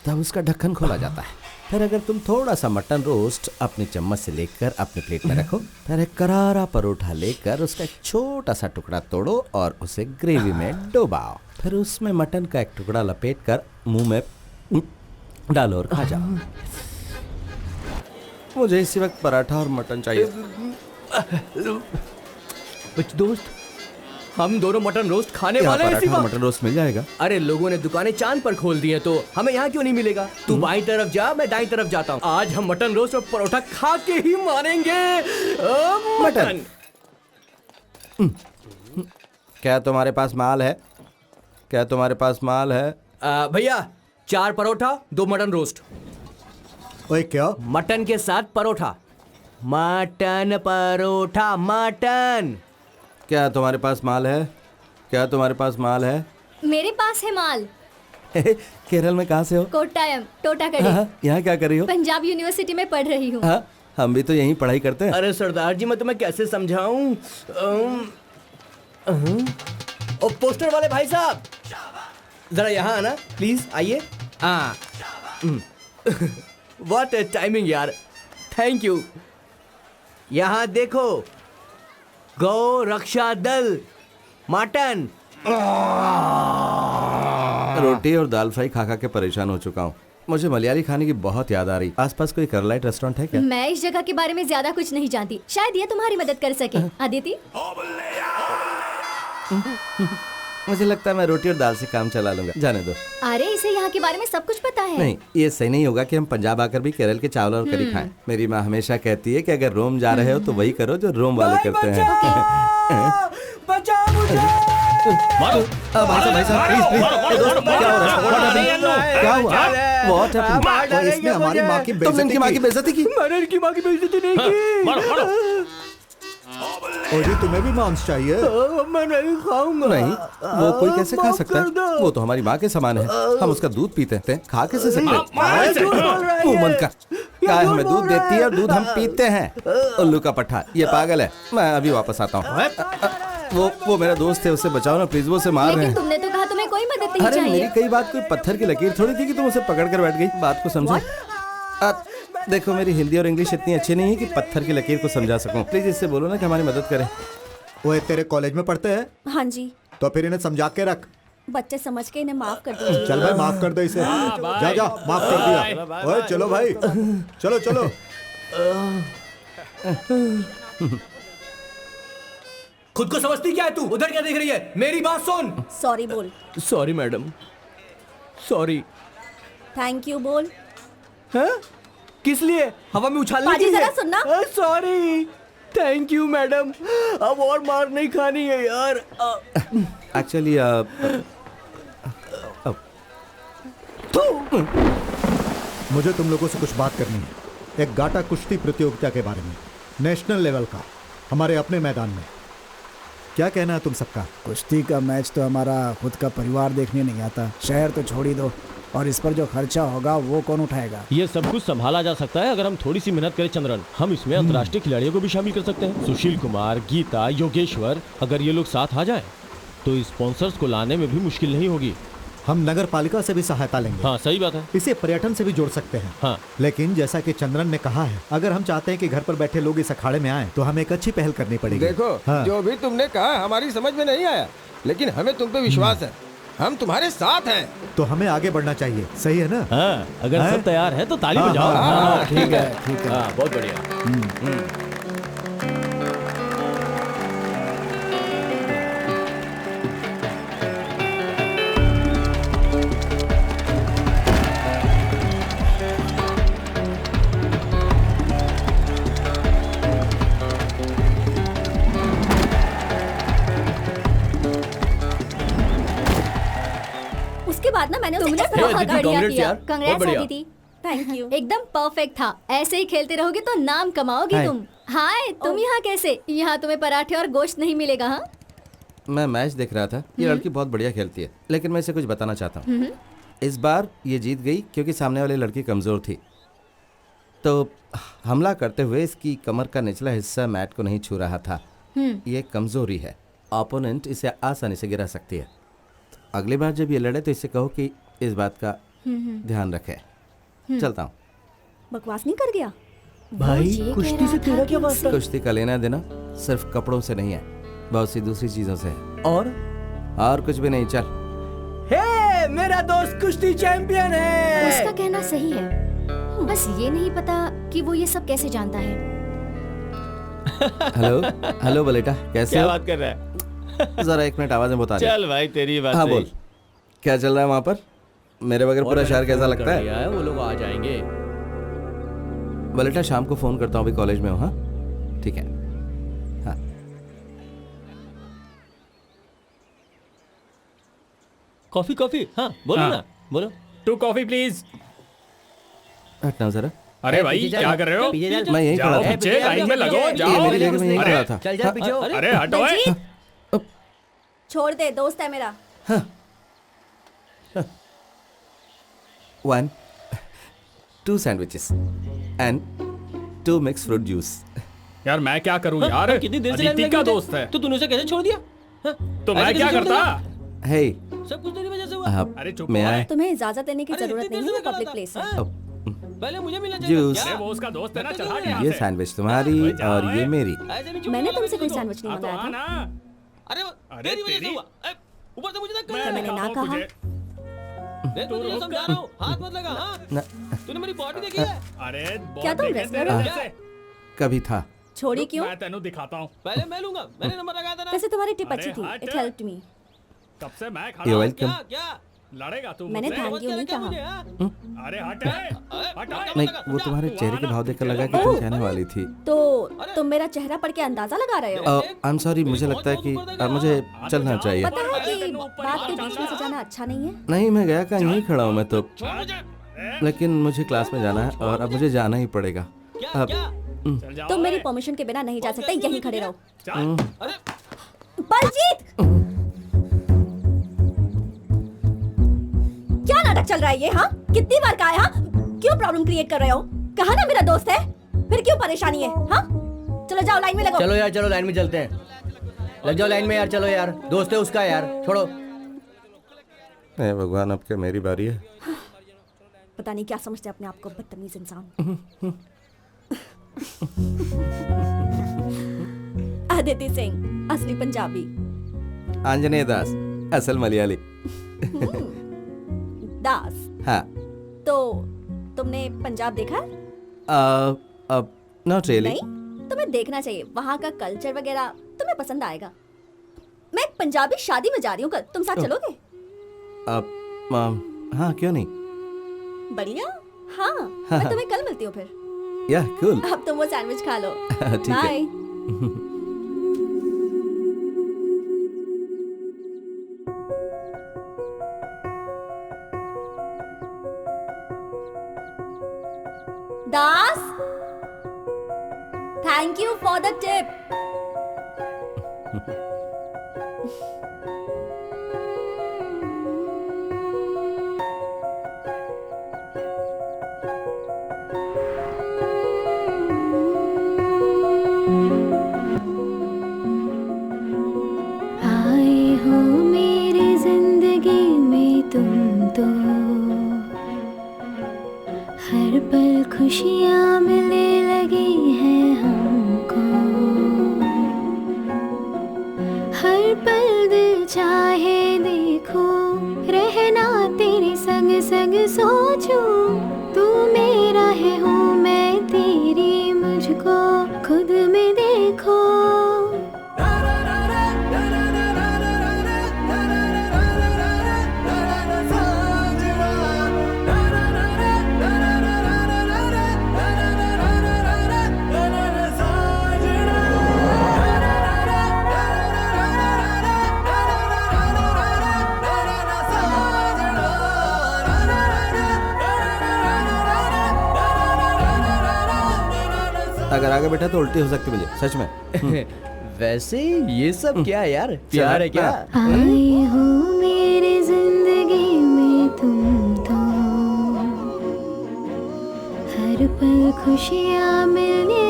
तब उसका ढक्कन खोला जाता है। फिर अगर तुम थोड़ा सा मटन रोस्ट अपनी चम्मच से लेकर अपने प्लेट में रखो, फिर एक करारा परोठा लेकर उसका एक छोटा सा टुकड़ा तोड़ो और उसे ग्रेवी में डुबाओ। फिर उसमें मटन का एक टुकड़ा लपेट कर मुंह में डालो और खा जाओ। मुझे इसी वक्त पराठा और मटन चाहिए।
दोस्त, हम दोनों मटन रोस्ट खाने
यहाँ
वाले हैं इसी
पराठा और
वक्त।
मटन रोस्ट मिल जाएगा?
अरे लोगों ने दुकानें चांद पर खोल दी हैं, तो हमें यहाँ क्यों नहीं मिलेगा? तू बाईं तरफ जा, मैं दाईं तरफ जाता हूँ। आज हम मटन रोस्ट और परोठा खा के ही मानेंगे। मटन।
क्या तुम्हारे पास माल है? क्या तुम्हारे पास माल है?
भैया 4 परोठा 2 मटन रोस्ट।
ओए क्या?
मटन के साथ परोठा। Mutton paratha mutton.
क्या तुम्हारे पास माल है? क्या तुम्हारे पास माल है?
मेरे पास है माल।
केरल में कहाँ से हो?
कोट्टायम, टोटाकड़ी।
यहाँ क्या कर रही हो?
पंजाब यूनिवर्सिटी में पढ़ रही हूँ।
हाँ, हम भी तो यहीं पढ़ाई करते हैं।
अरे सरदार जी, मैं तुम्हें कैसे समझाऊं? ओ पोस्टर वाले भाई साहब, जरा यहाँ आना प्लीज, आइए। व्हाट टाइमिंग यार, थैंक यू। यहाँ देखो, गौ रक्षा दल मटन।
रोटी और दाल फ्राई खा खा के परेशान हो चुका हूँ। मुझे मलयाली खाने की बहुत याद आ रही। आसपास कोई करलाइट रेस्टोरेंट है क्या?
मैं इस जगह के बारे में ज्यादा कुछ नहीं जानती, शायद ये तुम्हारी मदद कर सके। अदिति,
मुझे लगता है मैं रोटी और दाल से काम चला लूंगा, जाने दो।
अरे इसे यहाँ के बारे में सब कुछ पता है।
नहीं, ये सही नहीं होगा कि हम पंजाब आकर भी केरल के चावल और करी खाएं। मेरी माँ हमेशा कहती है कि अगर रोम जा रहे हो तो वही करो जो रोम वाले करते हैं।
बचाओ मुझे।
भाई साहब प्लीज प्लीज। दोस्त क्या हो रहा है? क्या हुआ? What happened?
इसने हमारी माँ की
तुमने इनकी माँ की बेइज्जती की?
मैंने इनकी माँ की बेइज्जती नहीं की।
और जी तुम्हें भी मांस चाहिए?
मैं नहीं खाऊंगा।
नहीं, वो कोई कैसे खा
माफ
सकता
कर दो।
है? वो तो हमारी माँ के समान है। हम उसका दूध पीते हैं, खा कैसे सकते
माँ झूठ बोल रहा है।
मुंह बंद कर। गाय हमें
बोल
दूध
रहा
देती है और दूध हम पीते हैं। उल्लू का पट्टा, ये पागल है। मैं अभी वापस आता हूँ। वो मेरा दोस्त है, उसे बचाओ ना प्लीज, वो उसे मार रहे
लेकिन
हैं।
तुमने तो कहा तुम्हें कोई मदद नहीं
अरे मेरी
चाहिए।
कई बात कोई पत्थर की लकीर थोड़ी थी कि तुम उसे पकड़ कर बैठ गई। बात को समझो। देखो मेरी हिंदी और इंग्लिश इतनी अच्छी नहीं है कि पत्थर की लकीर को समझा सकूं। प्लीज इससे बोलो ना कि हमारी मदद करे।
वो तेरे कॉलेज में पढ़ते हैं?
हाँ जी,
तो फिर इन्हें समझा के रख।
बच्चे समझ के इन्हें माफ कर दीजिए।
चल भाई माफ कर दे इसे। जा जा, माफ कर दिया। ओए चलो भाई, चलो चलो।
खुद को समझती क्या है तू? उधर क्या देख रही है? मेरी बात सुन।
सॉरी बोल।
Sorry madam, sorry.
Thank you बोल।
हाँ? किस लिए? हवा में उछालने
पाजी,
के लिए?
जरा सुनना।
Sorry, thank you madam. अब और मार नहीं खानी है यार।
एक्चुअली
मुझे तुम लोगों से कुछ बात करनी है। एक गाटा कुश्ती प्रतियोगिता के बारे में, नेशनल लेवल का, हमारे अपने मैदान में। क्या कहना है तुम सबका?
कुश्ती का मैच तो हमारा खुद का परिवार देखने नहीं आता। शहर तो छोड़ ही दो, और इस पर जो खर्चा होगा वो कौन उठाएगा?
ये सब कुछ संभाला जा सकता है अगर हम थोड़ी सी मेहनत करें चंद्रन। हम इसमें अंतर्राष्ट्रीय खिलाड़ियों को भी शामिल कर सकते हैं। सुशील कुमार, गीता, योगेश्वर, अगर ये लोग साथ आ जाएं तो स्पॉन्सर्स को लाने में भी मुश्किल नहीं होगी।
हम नगर पालिका से भी सहायता लेंगे।
हाँ सही बात है।
इसे पर्यटन से भी जोड़ सकते हैं।
हाँ।
लेकिन जैसा कि चंद्रन ने कहा है, अगर हम चाहते हैं कि घर पर बैठे लोग इस अखाड़े में आए तो हमें एक अच्छी पहल करनी पड़ेगी।
देखो,
हाँ।
जो भी तुमने कहा हमारी समझ में नहीं आया, लेकिन हमें तुम पे विश्वास है। हम तुम्हारे साथ हैं।
तो हमें आगे बढ़ना चाहिए, सही है ना?
हाँ, अगर
हाँ?
सब तैयार है तो ताली
हाँ,
बजाओ।
हाँ, ठीक है, ठीक है।
हाँ, बहुत बढ़िया।
उसके बाद ना मैंने उसे
तुमने
इस तरह
अदिति,
बढ़िया
congrats
किया।
यार, बहुत
कंग्रेट्स
बढ़िया।
अदिति।
Thank you.
एकदम परफेक्ट था। ऐसे ही खेलते रहोगे तो नाम कमाओगे
हाय।
तुम। हाय, तुम यहाँ कैसे? यहाँ तुम्हें पराठे और गोश्त नहीं मिलेगा। हाँ,
मैं मैच देख रहा था। ये लड़की बहुत बढ़िया खेलती है, लेकिन मैं इसे कुछ बताना चाहता हूँ। इस बार ये जीत गई क्योंकि सामने वाली लड़की कमज़ोर थी, तो हमला करते हुए इसकी कमर का निचला हिस्सा मैट को नहीं छू रहा था। ये कमज़ोरी है, ओपोनेंट इसे आसानी से गिरा सकती है। तो अगली बार जब ये लड़े तो इसे कहो कि इस बात का ध्यान रखे। चलता हूँ।
बकवास नहीं कर गया?
भाई
ये कह
कुश्ती
रहा
से
था
तेरा
कि
क्या वास्ता?
कुश्ती का लेना देना सिर्फ कपड़ों से नहीं है, बहुत सी दूसरी चीज़ों से है। और कुछ भी नहीं। चल।
हे, मेरा दोस्त कुश्ती चैंपियन है।
उसका कहना सही है, बस ये नहीं पता कि वो ये सब कैसे जानता है।
हेलो हेलो बलेटा, कैसे
क्या
हो?
बात कर रहा है?
जरा एक मिनट आवाज़ में बता दे।
चल भाई, तेरी बात
हाँ
सही।
बोल, क्या चल रहा है वहाँ पर? मेरे बगैर पूरा शहर कैसा लगता है?
वो लोग आ जाएंगे।
बलेटा, शाम को फ़ोन करता हूँ, अभी कॉलेज में हूँ। हाँ ठीक है। हाँ
कॉफी। हाँ बोलो
हाँ।
ना, बोलो।
2 कॉफी प्लीज।
हटना जरा।
अरे भाई क्या कर रहे हो?
पीछे चल।
मैं यहीं खड़ा
जाओ
था।
पीछे, लाइन में लगो,
ये
जाओ।
मेरी जगह में यहीं
अरे,
खड़ा था।
चल जा पीछे हो।
अरे हटो है।
बलजीत, छोड़ दे, दोस्त है मेरा।
1 2 sandwiches and 2 mixed fruit juice।
यार मैं क्या करूं यार?
हाँ, कितनी देर से लाइन
अदिति
में
का
लगे थे?
दोस्त है
तो तूने उसे कैसे छोड़ दिया? हाँ?
तो
ऐसे
मैं
कैसे
क्या
छोड़
करता?
देगा?
हे,
सब कुछ तेरी वजह से हुआ।
आप
अरे चुप
मैं
हो।
आए।
तुम्हें इजाजत देने की
अरे,
जरूरत
इतनी
नहीं
देर
है,
से खड़ा
पब्लिक
था।
प्लेस है।
हाँ? पहले मुझे मिलना चाहिए।
जूस।
क्या?
अरे वो उसका दोस्त है ना, चल हट
ये
यहाँ से।
सैंडविच तुम्हारी और ये मेरी।
ऐसे नहीं छूटने
मैंने
वाला
तुमसे कोई
तुझको।
सैंडविच नहीं
हाँ, तो
मंगाया
आ
था।
ना।
अरे
अरे
तेरी वजह से
तेरी।
हुआ। ऊपर से मुझे धक्का
मैं
लगा।
मैंने ना
दिखाता हूँ
कहा।
तुझे।
देख,
तू
तुझे
रुक।
समझा रहा हूँ, हाथ मत लगा। हाँ?
ना,
तूने मेरी बॉडी देखी है?
अरे
क्या तुम
बहुत
wrestler
देखे
हो?
तेरे जैसे।
कभी था।
छोड़ी क्यों?
मैं तेनू दिखाता हूँ।
पहले मैं लूंगा, मैंने नंबर लगाया था ना।
वैसे तुम्हारी टिप
अरे
अच्छी थी,
हट।
It helped me.
कब से मैं खड़ा
You're
हूँ।
welcome।
क्या क्या?
लड़ेगा तू
मैंने
मुझसे?
thank you नहीं
क्या
कहा।
मुझे, हाँ?
अरे हट हट।
नहीं, वो तुम्हारे चेहरे के भाव देखकर लगा कि तुम कहने वाली थी।
तो तुम मेरा चेहरा पढ़ के अंदाजा लगा रहे हो?
आई एम सॉरी, मुझे लगता है कि मुझे चलना चाहिए।
पता है कि बात के बीच में से जाना अच्छा नहीं है।
नहीं, मैं गया कहाँ, यहीं खड़ा हूँ मैं तो।
छोड़ मुझे।
लेकिन मुझे क्लास में जाना है और अब मुझे जाना ही पड़ेगा।
क्या
अब
क्या?
चल जाओ।
तुम मेरी परमिशन के बिना नहीं जा सकते, यहीं खड़े रहो।
चल।
अरे
बलजीत, क्या नाटक चल रहा है ये? हाँ, कितनी बार कहा है? हाँ, क्यों प्रॉब्लम क्रिएट कर रहे हो? कहा ना मेरा दोस्त है, फिर क्यों परेशानी है? हाँ, चलो जाओ, लाइन में लगो।
चलो यार, चलो लाइन में चलते हैं। लग जाओ लाइन में यार, चलो यार, दोस्त है उसका यार, छोड़ो।
हे भगवान, अब क्या मेरी बारी है?
पता नहीं क्या समझते अपने आप को, बदतमीज इंसान। अदिति सिंह, असली पंजाबी।
आंजनेय दास, असल मलयाली।
दास।
हाँ।
तो तुमने पंजाब देखा है?
अब नॉट रियली।
नहीं, तुम्हें देखना चाहिए, वहाँ का कल्चर वगैरह तुम्हें पसंद आएगा। मैं एक पंजाबी शादी में जा रही हूँ कल, तुम साथ चलोगे?
हाँ, क्यों नहीं?
बढ़िया। हाँ, मैं तुम्हें कल मिलती हूँ फिर।
या कूल।
अब तुम वो सैंडविच खा लो।
ठीक है।
Bye. Das, thank you for the tip.
आए हो मेरी जिंदगी में तुम तो, हर पल खुशियाँ मिलने लगी हैं हमको, हर पल दिल चाहे देखो, रहना तेरे संग संग सोचूं, तू मेरा है हूँ मैं तेरी, मुझको खुद में देखो।
अगर आगे बैठा तो उल्टी हो सकती मुझे, सच में।
वैसे ये सब क्या है यार, प्यार है क्या?
आए हो मेरी जिंदगी में तुम तो, हर पल खुशियाँ मिलने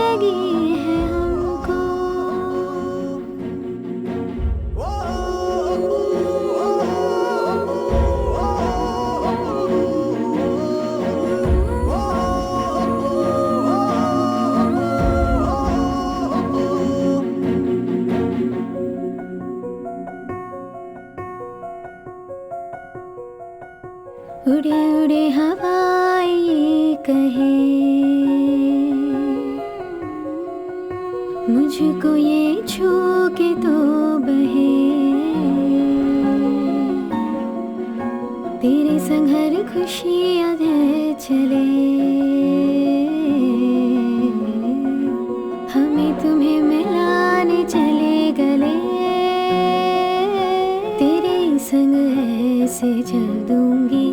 लगी है हमको। उड़े उड़े हवाएं ये कहे, मुझको ये छू के तो बहे, तेरे संग हर खुशियाँ है चले, हमें तुम्हें मिलाने चले गले, तेरे संग ऐसे चल दूंगी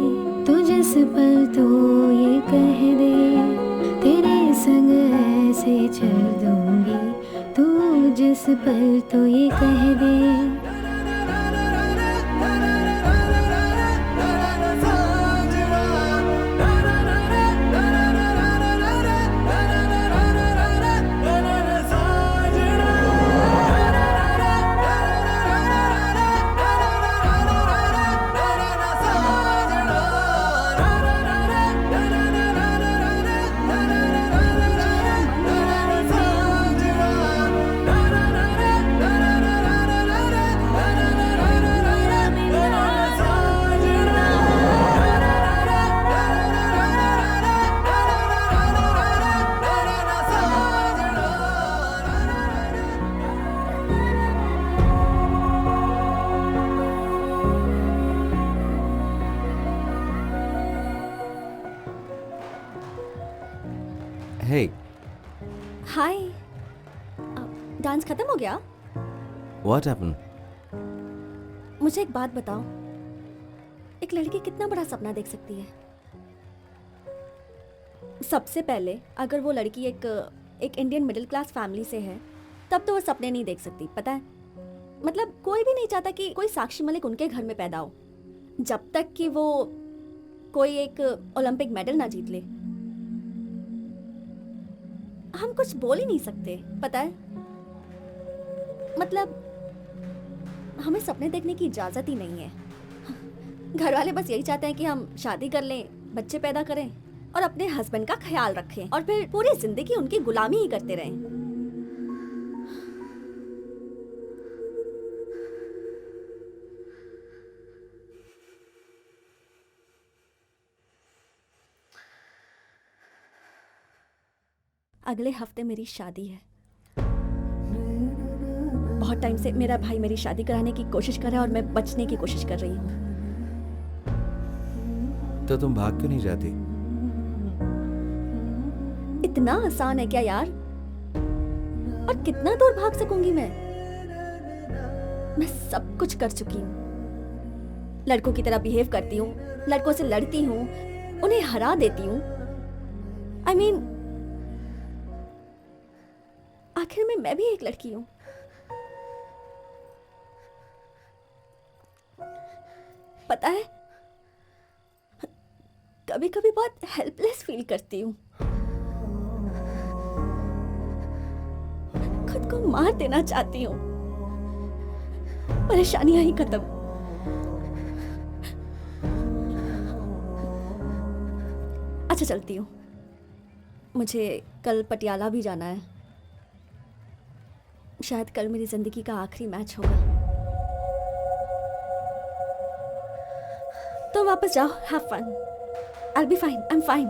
तू जिस पल तो ये कह दे, तेरे संग ऐसे चल दूंगी तू जिस पल तो ये कह दे।
Hey,
हाय। डांस खत्म हो गया?
what happened?
मुझे एक बात बताओ, एक लड़की कितना बड़ा सपना देख सकती है? सबसे पहले अगर वो लड़की एक इंडियन मिडिल क्लास फैमिली से है, तब तो वो सपने नहीं देख सकती, पता है? मतलब कोई भी नहीं चाहता कि कोई साक्षी मलिक उनके घर में पैदा हो, जब तक कि वो कोई एक ओलंपिक मेडल ना जीत ले। हम कुछ बोल ही नहीं सकते, पता है? मतलब हमें सपने देखने की इजाजत ही नहीं है। घर वाले बस यही चाहते हैं कि हम शादी कर लें, बच्चे पैदा करें और अपने हस्बैंड का ख्याल रखें और फिर पूरी जिंदगी उनकी गुलामी ही करते रहें। अगले हफ्ते मेरी शादी है। बहुत टाइम से मेरा भाई मेरी शादी कराने की कोशिश कर रहा है और मैं बचने की कोशिश कर रही हूँ।
तो तुम भाग क्यों नहीं जाती?
इतना आसान है क्या यार? और कितना दूर भाग सकूंगी मैं? मैं सब कुछ कर चुकी हूँ। लड़कों की तरह बिहेव करती हूँ, लड़कों से लड़ती हूँ, उन्हें हरा देती हूँ। I mean, आखिर में मैं भी एक लड़की हूँ। पता है, कभी कभी बहुत हेल्पलेस फील करती हूँ। खुद को मार देना चाहती हूँ। परेशानियां ही खत्म। अच्छा चलती हूँ, मुझे कल पटियाला भी जाना है। शायद कल मेरी जिंदगी का आखिरी मैच होगा। तो वापस जाओ, have fun. I'll be fine, I'm fine.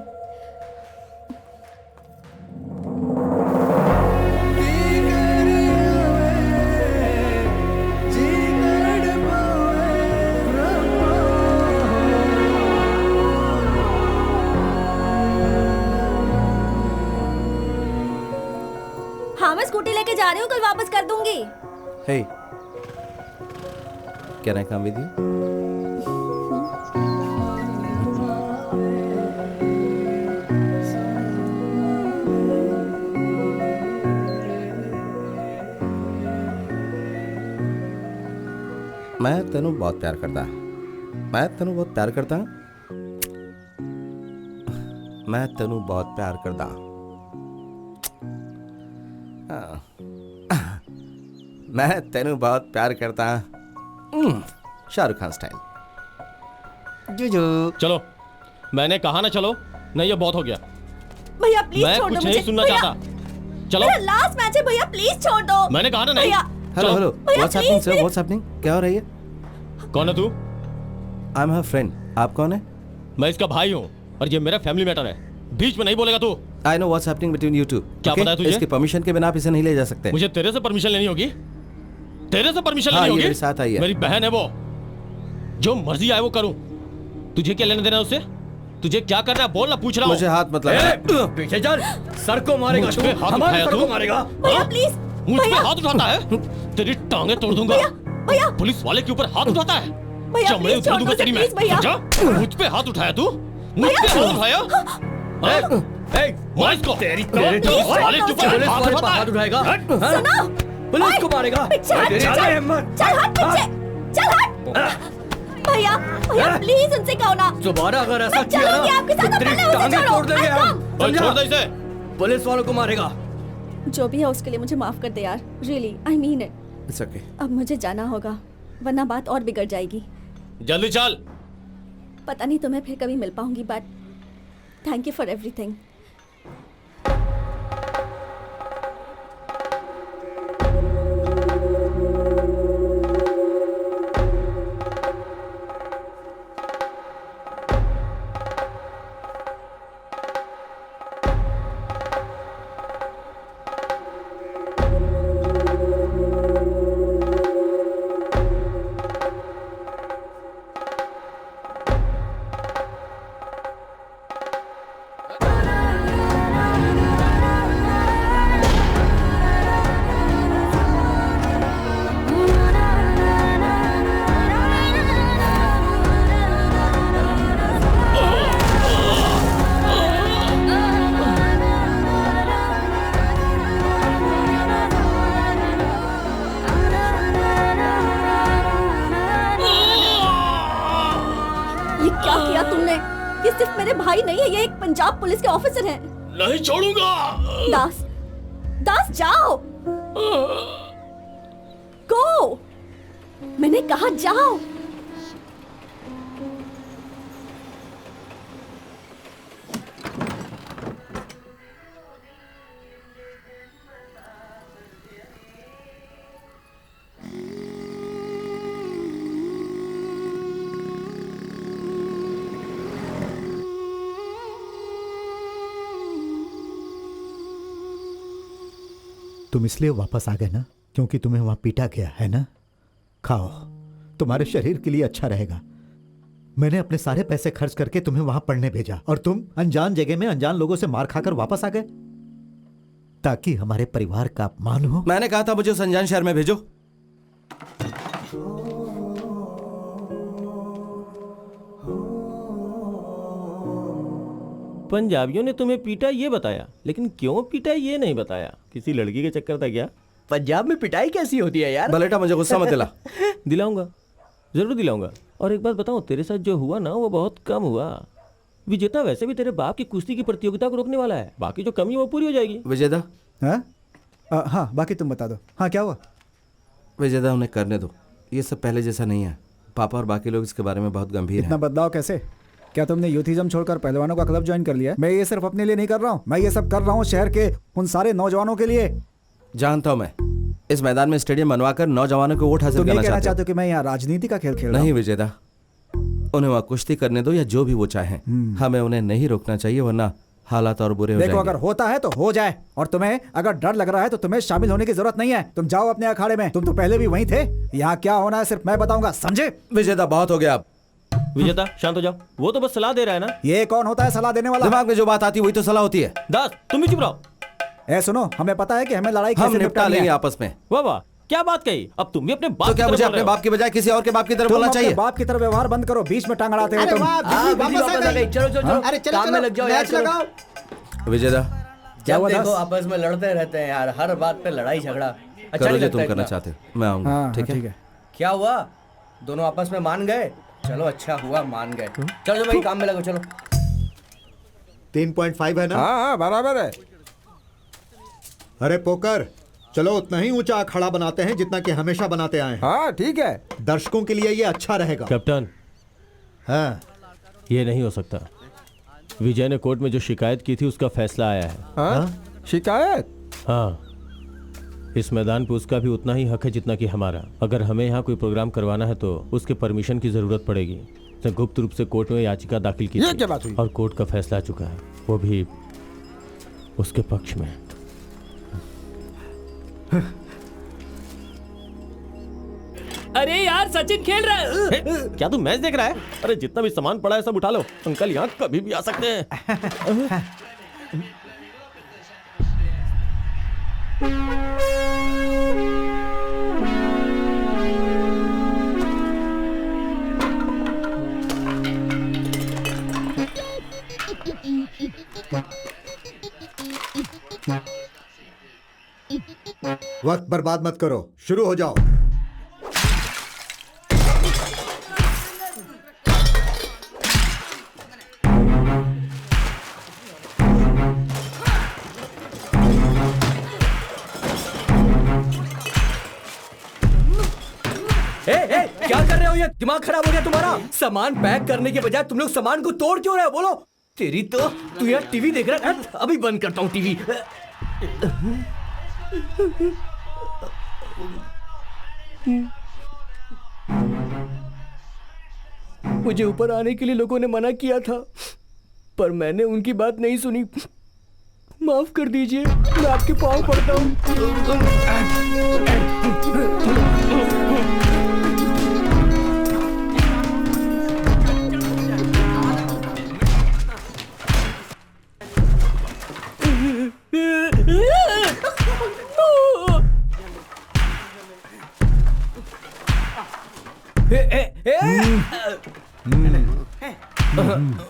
हाँ, मैं स्कूटी लेके जा रही हूँ, कल वापस कर दूंगी।
Hey, can I come with you? मैं तेनू बहुत प्यार करता मैं तेनू बहुत प्यार करता मैं तेनू बहुत प्यार करता मैं तेनू बहुत प्यार करता शाहरुख खान स्टाइल जुजू।
चलो, मैंने कहा ना चलो, नहीं ये बहुत हो गया।
भैया प्लीज
मैं
छोड़ दो
कुछ
मुझे।
नहीं सुनना
भैया,
चाहता। चलो,
मेरा लास्ट मैच है भैया, प्लीज छोड़ दो।
मैंने कहा ना नहीं।
भैया
हेलो हेलो,
भैया,
what's happening
please,
sir, what's happening? क्या हो रही है?
कौन है तू?
I am her friend. आप कौन है?
मैं इसका भाई हूँ और ये मेरा फैमिली मैटर है, बीच में नहीं बोलेगा तू।
I know what's happening between you two.
क्या पता है तुझे?
इसकी परमिशन के बिना आप इसे नहीं ले जा सकते।
मुझे तेरे से परमिशन लेनी होगी, तेरे से परमिशन
हाँ,
लेनी
ये
होगी।
मेरे साथ आई है।
मेरी बहन है वो, जो मर्जी आए वो करूं। तुझे क्या लेना देना है उससे? तुझे क्या करना है बोल ना, पूछ रहा हूं।
मुझे हाथ मत लगा।
पीछे चल, सर को मारेगा
मुझ
तू,
पे हाथ
हमारे
उठाया
सर
तू?
को मारेगा।
भैया
हाँ?
प्लीज।
मुझ पे
भैया
हाथ उठाता है, तेरी टांगे तोड़ दूंगा।
भैया
पुलिस वाले के ऊपर हाथ उठाता है,
भैया,
चमड़े
please
उतार
छोड़
दूंगा
दो
तेरी
उसे,
मैं।
please भैया।
समझा? मुझ पे हाथ उठाया तू, मुझ पे हाथ उठाया।
मार इसको। तेरी पुलिस वाले के ऊपर
पुलिस
हाथ
वाले
उठाता है।
हाथ
उठाएगा।
सुनो,
पुलिस को मारेगा।
पीछे हट,
तेरी
चल,
हिम्मत।
चल हट पीछे, चल हट। भैया भैया प्लीज उनसे कहो ना।
दोबारा अगर ऐसा
मैं
किया
चलूंगी
ना
आपके साथ,
तो तेरी
पहले उसे
टांगे
छोड़ो।
तोड़ देंगे
I
हम।
come।
और छोड़ दे इसे।
पुलिस वालों को मारेगा।
जो भी है उसके लिए मुझे माफ कर दे यार, really I mean it.
It's okay.
अब मुझे जाना होगा वरना बात और बिगड़ जाएगी।
जल्दी चल।
पता नहीं तुम्हें फिर कभी मिल पाऊंगी, but thank you for everything. ये क्या किया तुमने? ये सिर्फ मेरे भाई नहीं है, ये एक पंजाब पुलिस के ऑफिसर हैं।
नहीं छोड़ूंगा।
दास, दास जाओ। गो, मैंने कहा जाओ।
तुम इसलिए वापस आ गए ना क्योंकि तुम्हें वहां पीटा गया है ना? खाओ, तुम्हारे शरीर के लिए अच्छा रहेगा। मैंने अपने सारे पैसे खर्च करके तुम्हें वहां पढ़ने भेजा और तुम अनजान जगह में अनजान लोगों से मार खाकर वापस आ गए ताकि हमारे परिवार का अपमान हो।
मैंने कहा था मुझे उस अनजान शहर में भेजो।
पंजाबियों ने तुम्हें पीटा ये बताया, लेकिन क्यों पीटा ये नहीं बताया। किसी लड़की के चक्कर था क्या?
पंजाब में पिटाई कैसी होती है यार?
बलेटा मुझे गुस्सा मत दिला।
दिलाऊंगा, जरूर दिलाऊंगा। और एक बात बताऊं, तेरे साथ जो हुआ ना वो बहुत कम हुआ। विजेता वैसे भी तेरे बाप की कुश्ती की प्रतियोगिता को रोकने वाला है, बाकी जो कमी है वो पूरी हो जाएगी।
विजेता।
हाँ हाँ, बाकी तुम बता दो। हाँ क्या हुआ?
विजेता उन्हें करने दो, ये सब पहले जैसा नहीं है। पापा और बाकी लोग इसके बारे में बहुत गंभीर
इतना
हैं।
बदलाव कैसे? क्या तुमने यूथिज्म छोड़कर पहलवानों का क्लब ज्वाइन कर लिया? मैं ये सिर्फ अपने लिए नहीं कर रहा हूँ, मैं ये सब कर रहा हूँ शहर के उन सारे नौजवानों के लिए।
जानता हूँ मैं, इस मैदान में स्टेडियम बनवाकर नौजवानों को वोट हासिल
तुम ये
करना
कहना
चाहते
चाहते हो कि मैं यहाँ राजनीति का खेल खेल रहा
नहीं
हूँ?
विजेता, उन्हें वहाँ कुश्ती करने दो या जो भी वो चाहें। हमें उन्हें नहीं रोकना चाहिए, वरना हालात और बुरे हो
देखो,
जाएंगे।
अगर होता है तो हो जाए, और तुम्हें अगर डर लग रहा है तो तुम्हें शामिल होने की जरूरत नहीं है। तुम जाओ अपने अखाड़े में, तुम तो पहले भी वहीं थे। यहाँ क्या होना है सिर्फ मैं बताऊंगा, समझे?
विजेता बहुत हो गया अब।
विजेता शांत हो जाओ, वो तो बस सलाह दे रहा है ना।
ये कौन होता है सलाह देने वाला?
दिमाग में जो बात आती है वही तो सलाह होती है।
दास तुम भी चुप रहो।
ए सुनो, हमें पता है कि हमें लड़ाई
हम
कैसे
निपटा
निपटानी
लेंगे
है।
आपस में।
वाह वाह, क्या बात कही। अब तुम भी अपने बाप
तो
की
क्या
तरफ
मुझे
बोल
अपने
रहे हो?
बाप की बजाय किसी और के बाप की तरफ
तुम
बोलना
अपने
चाहिए?
बाप की तरह व्यवहार बंद करो, बीच में टांग अड़ाते हो तुम।
बिजली वापस आ गई। चलो चलो चलो,
अरे
काम में लग जाओ यार। चलो।
विजेता,
जब
हुआ
देखो
दास?
आपस में लड़ते रहते हैं यार, हर बात पे लड़ाई झगड़ा। अच्छा
करो
नहीं
जो
लगता
तुम करना
इतना।
चाहते हो, मैं आऊंगा।
हाँ
ठीक है?
क्या हुआ? दोनों आपस में मान गए? चलो अच्छा हुआ मान गए। चलो भाई काम में लगो चलो।
3.5 है ना?
हाँ हाँ बराबर है।
अरे पोकर, चलो उतना ही ऊंचा अखाड़ा बनाते हैं जितना कि हमेशा बनाते आए हैं।
हाँ ठीक है।
दर्शकों के लिए ये अच्छा रहेगा।
कैप्टन,
हाँ
ये नहीं हो सकता। विजय ने कोर्ट में जो शिकायत की थी उसका फैसला आया है।
हाँ? शिकायत?
हाँ, इस मैदान पे उसका भी उतना ही हक है जितना कि हमारा। अगर हमें यहाँ कोई प्रोग्राम करवाना है तो उसके परमिशन की जरूरत पड़ेगी। उसने गुप्त रूप से कोर्ट में याचिका दाखिल की
ये
थी
क्या बात हुई?
और कोर्ट का फैसला आ चुका है, वो भी उसके पक्ष में।
अरे यार सचिन खेल रहा है।
क्या तू मैच देख रहा है? अरे जितना भी सामान पड़ा है सब उठा लो, अंकल यहाँ कभी भी आ सकते हैं।
वक्त बर्बाद मत करो, शुरू हो जाओ।
क्या कर रहे हो? ये दिमाग खराब हो गया तुम्हारा? सामान पैक करने के बजाय तुम लोग सामान को तोड़ क्यों रहे हो? बोलो। तेरी तो तू यार टीवी देख रहा है? अभी बंद करता हूँ टीवी। मुझे ऊपर आने के लिए लोगों ने मना किया था, पर मैंने उनकी बात नहीं सुनी। माफ कर दीजिए, मैं आपके पाँव पड़ता हूँ।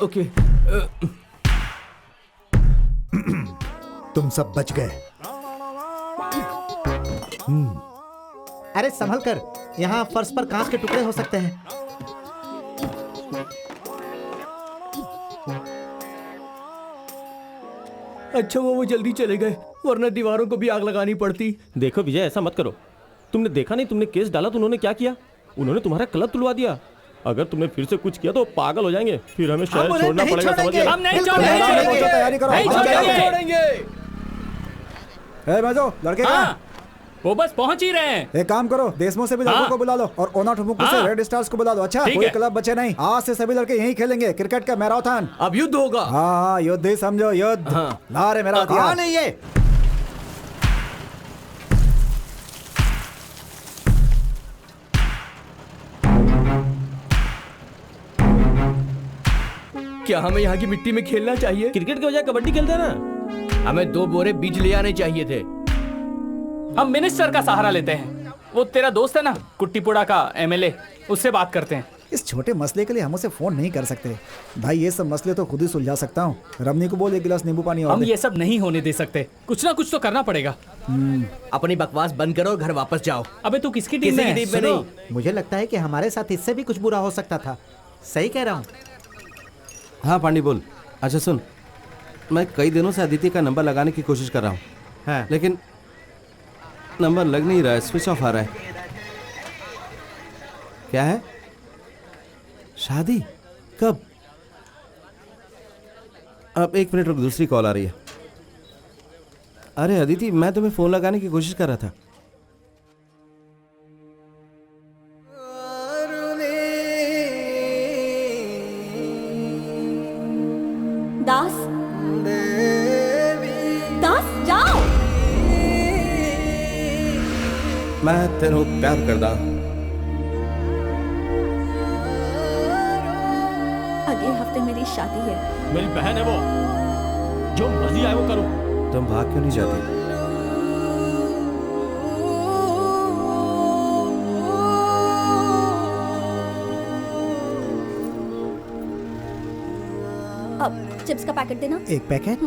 ओके,
तुम सब बच गए। अरे संभल कर, यहाँ फर्श पर कांच के टुकड़े हो सकते हैं।
अच्छा वो जल्दी चले गए, वरना दीवारों को भी आग लगानी पड़ती।
देखो विजय, ऐसा मत करो। तुमने देखा नहीं, तुमने केस डाला तो उन्होंने क्या किया? उन्होंने तुम्हारा कलर तुलवा दिया। अगर तुमने फिर से कुछ किया तो पागल हो जाएंगे, फिर हमें शहर छोड़ना पड़ेगा। समझ
हम नहीं छोड़ेंगे।
तैयारी करो,
नहीं छोड़ेंगे।
ए मजो, लड़के
हाँ, वो बस पहुंच ही रहे हैं।
एक काम करो, देशमो से भी लड़कों को बुला लो और ओना ठुमुकू से रेड स्टार्स को बुला लो। अच्छा, कोई क्लब बचे नहीं। आज से सभी लड़के यहीं खेलेंगे क्रिकेट का मैराथन।
अब युद्ध होगा।
हाँ युद्ध ही समझो, युद्ध। ला रे मेरा हथियार।
नहीं ये
क्या हमें यहाँ की मिट्टी में खेलना चाहिए?
क्रिकेट के बजाय कबड्डी खेलते हैं ना।
हमें 2 बोरे बीज ले आने चाहिए थे।
हम मिनिस्टर का सहारा लेते हैं। वो तेरा दोस्त है ना, कुट्टीपुड़ा का एमएलए, उससे बात करते हैं।
इस छोटे मसले के लिए हम उसे फोन नहीं कर सकते भाई। ये सब मसले तो खुद ही सुलझा सकता हूँ। रमनी को बोल 1 गिलास नींबू पानी और
हम
दे।
ये सब नहीं होने दे सकते। कुछ ना कुछ तो करना पड़ेगा।
अपनी बकवास बंद करो, घर वापस जाओ।
अबे तू किसकी टीम में है?
टीम में नहीं।
मुझे लगता है कि हमारे साथ इससे भी कुछ बुरा हो सकता था। सही कह रहा हूँ।
हाँ पांडी बोल। अच्छा सुन, मैं कई दिनों से अदिति का नंबर लगाने की कोशिश कर रहा हूँ।
हाँ।
लेकिन नंबर लग नहीं रहा है, स्विच ऑफ आ रहा है। क्या है? शादी कब? अब 1 मिनट रुक, दूसरी कॉल आ रही है। अरे अदिति, मैं तुम्हें फोन लगाने की कोशिश कर रहा था।
दास, दास जाओ।
मैं तेरे प्यार करदा।
अगले हफ्ते मेरी शादी है।
मेरी बहन है वो, जो मर्जी आए वो करूं।
तुम भाग क्यों नहीं जाती?
अब चिप्स का पैकेट देना।
1 पैकेट।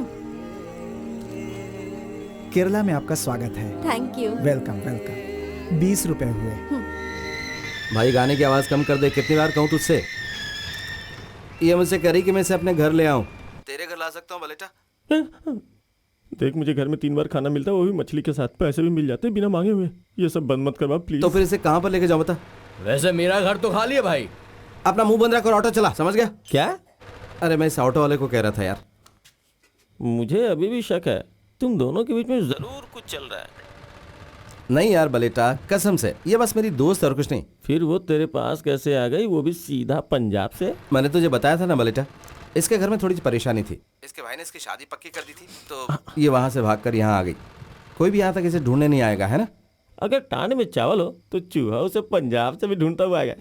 केरला में आपका स्वागत है।
Thank you.
Welcome welcome. 20 रुपए हुए।
भाई गाने की आवाज कम कर दे, कितनी बार कहूँ तुझसे। ये मुझसे करी कि मैं इसे अपने घर ले आऊं। तेरे घर ला सकता हूँ बलेटा?
देख, मुझे घर में 3 बार खाना मिलता है, वो भी मछली के साथ। पैसे भी मिल जाते हैं बिना मांगे हुए। ये सब बंद मत करवा प्लीज।
तो फिर इसे कहाँ पर लेके जाऊँ बता?
वैसे मेरा घर तो खाली है भाई।
अपना मुंह बंद रख और ऑटो चला, समझ गया?
क्या?
अरे मैं इस ऑटो वाले को कह रहा था यार।
मुझे अभी भी शक है तुम दोनों के बीच में जरूर कुछ चल रहा है।
नहीं यार बलेटा, कसम से, ये बस मेरी दोस्त और कुछ नहीं।
फिर वो तेरे पास कैसे आ गई, वो भी सीधा पंजाब से?
मैंने तुझे बताया था ना बलेटा, इसके घर में थोड़ी सी परेशानी थी। इसके भाई ने इसकी शादी पक्की कर दी थी, तो ये वहां से भागकर यहाँ आ गई। कोई भी यहाँ तक इसे ढूंढने नहीं आएगा, है ना?
अगर टांड में चावल हो तो चूहा उसे पंजाब से भी ढूंढता हुआ आएगा।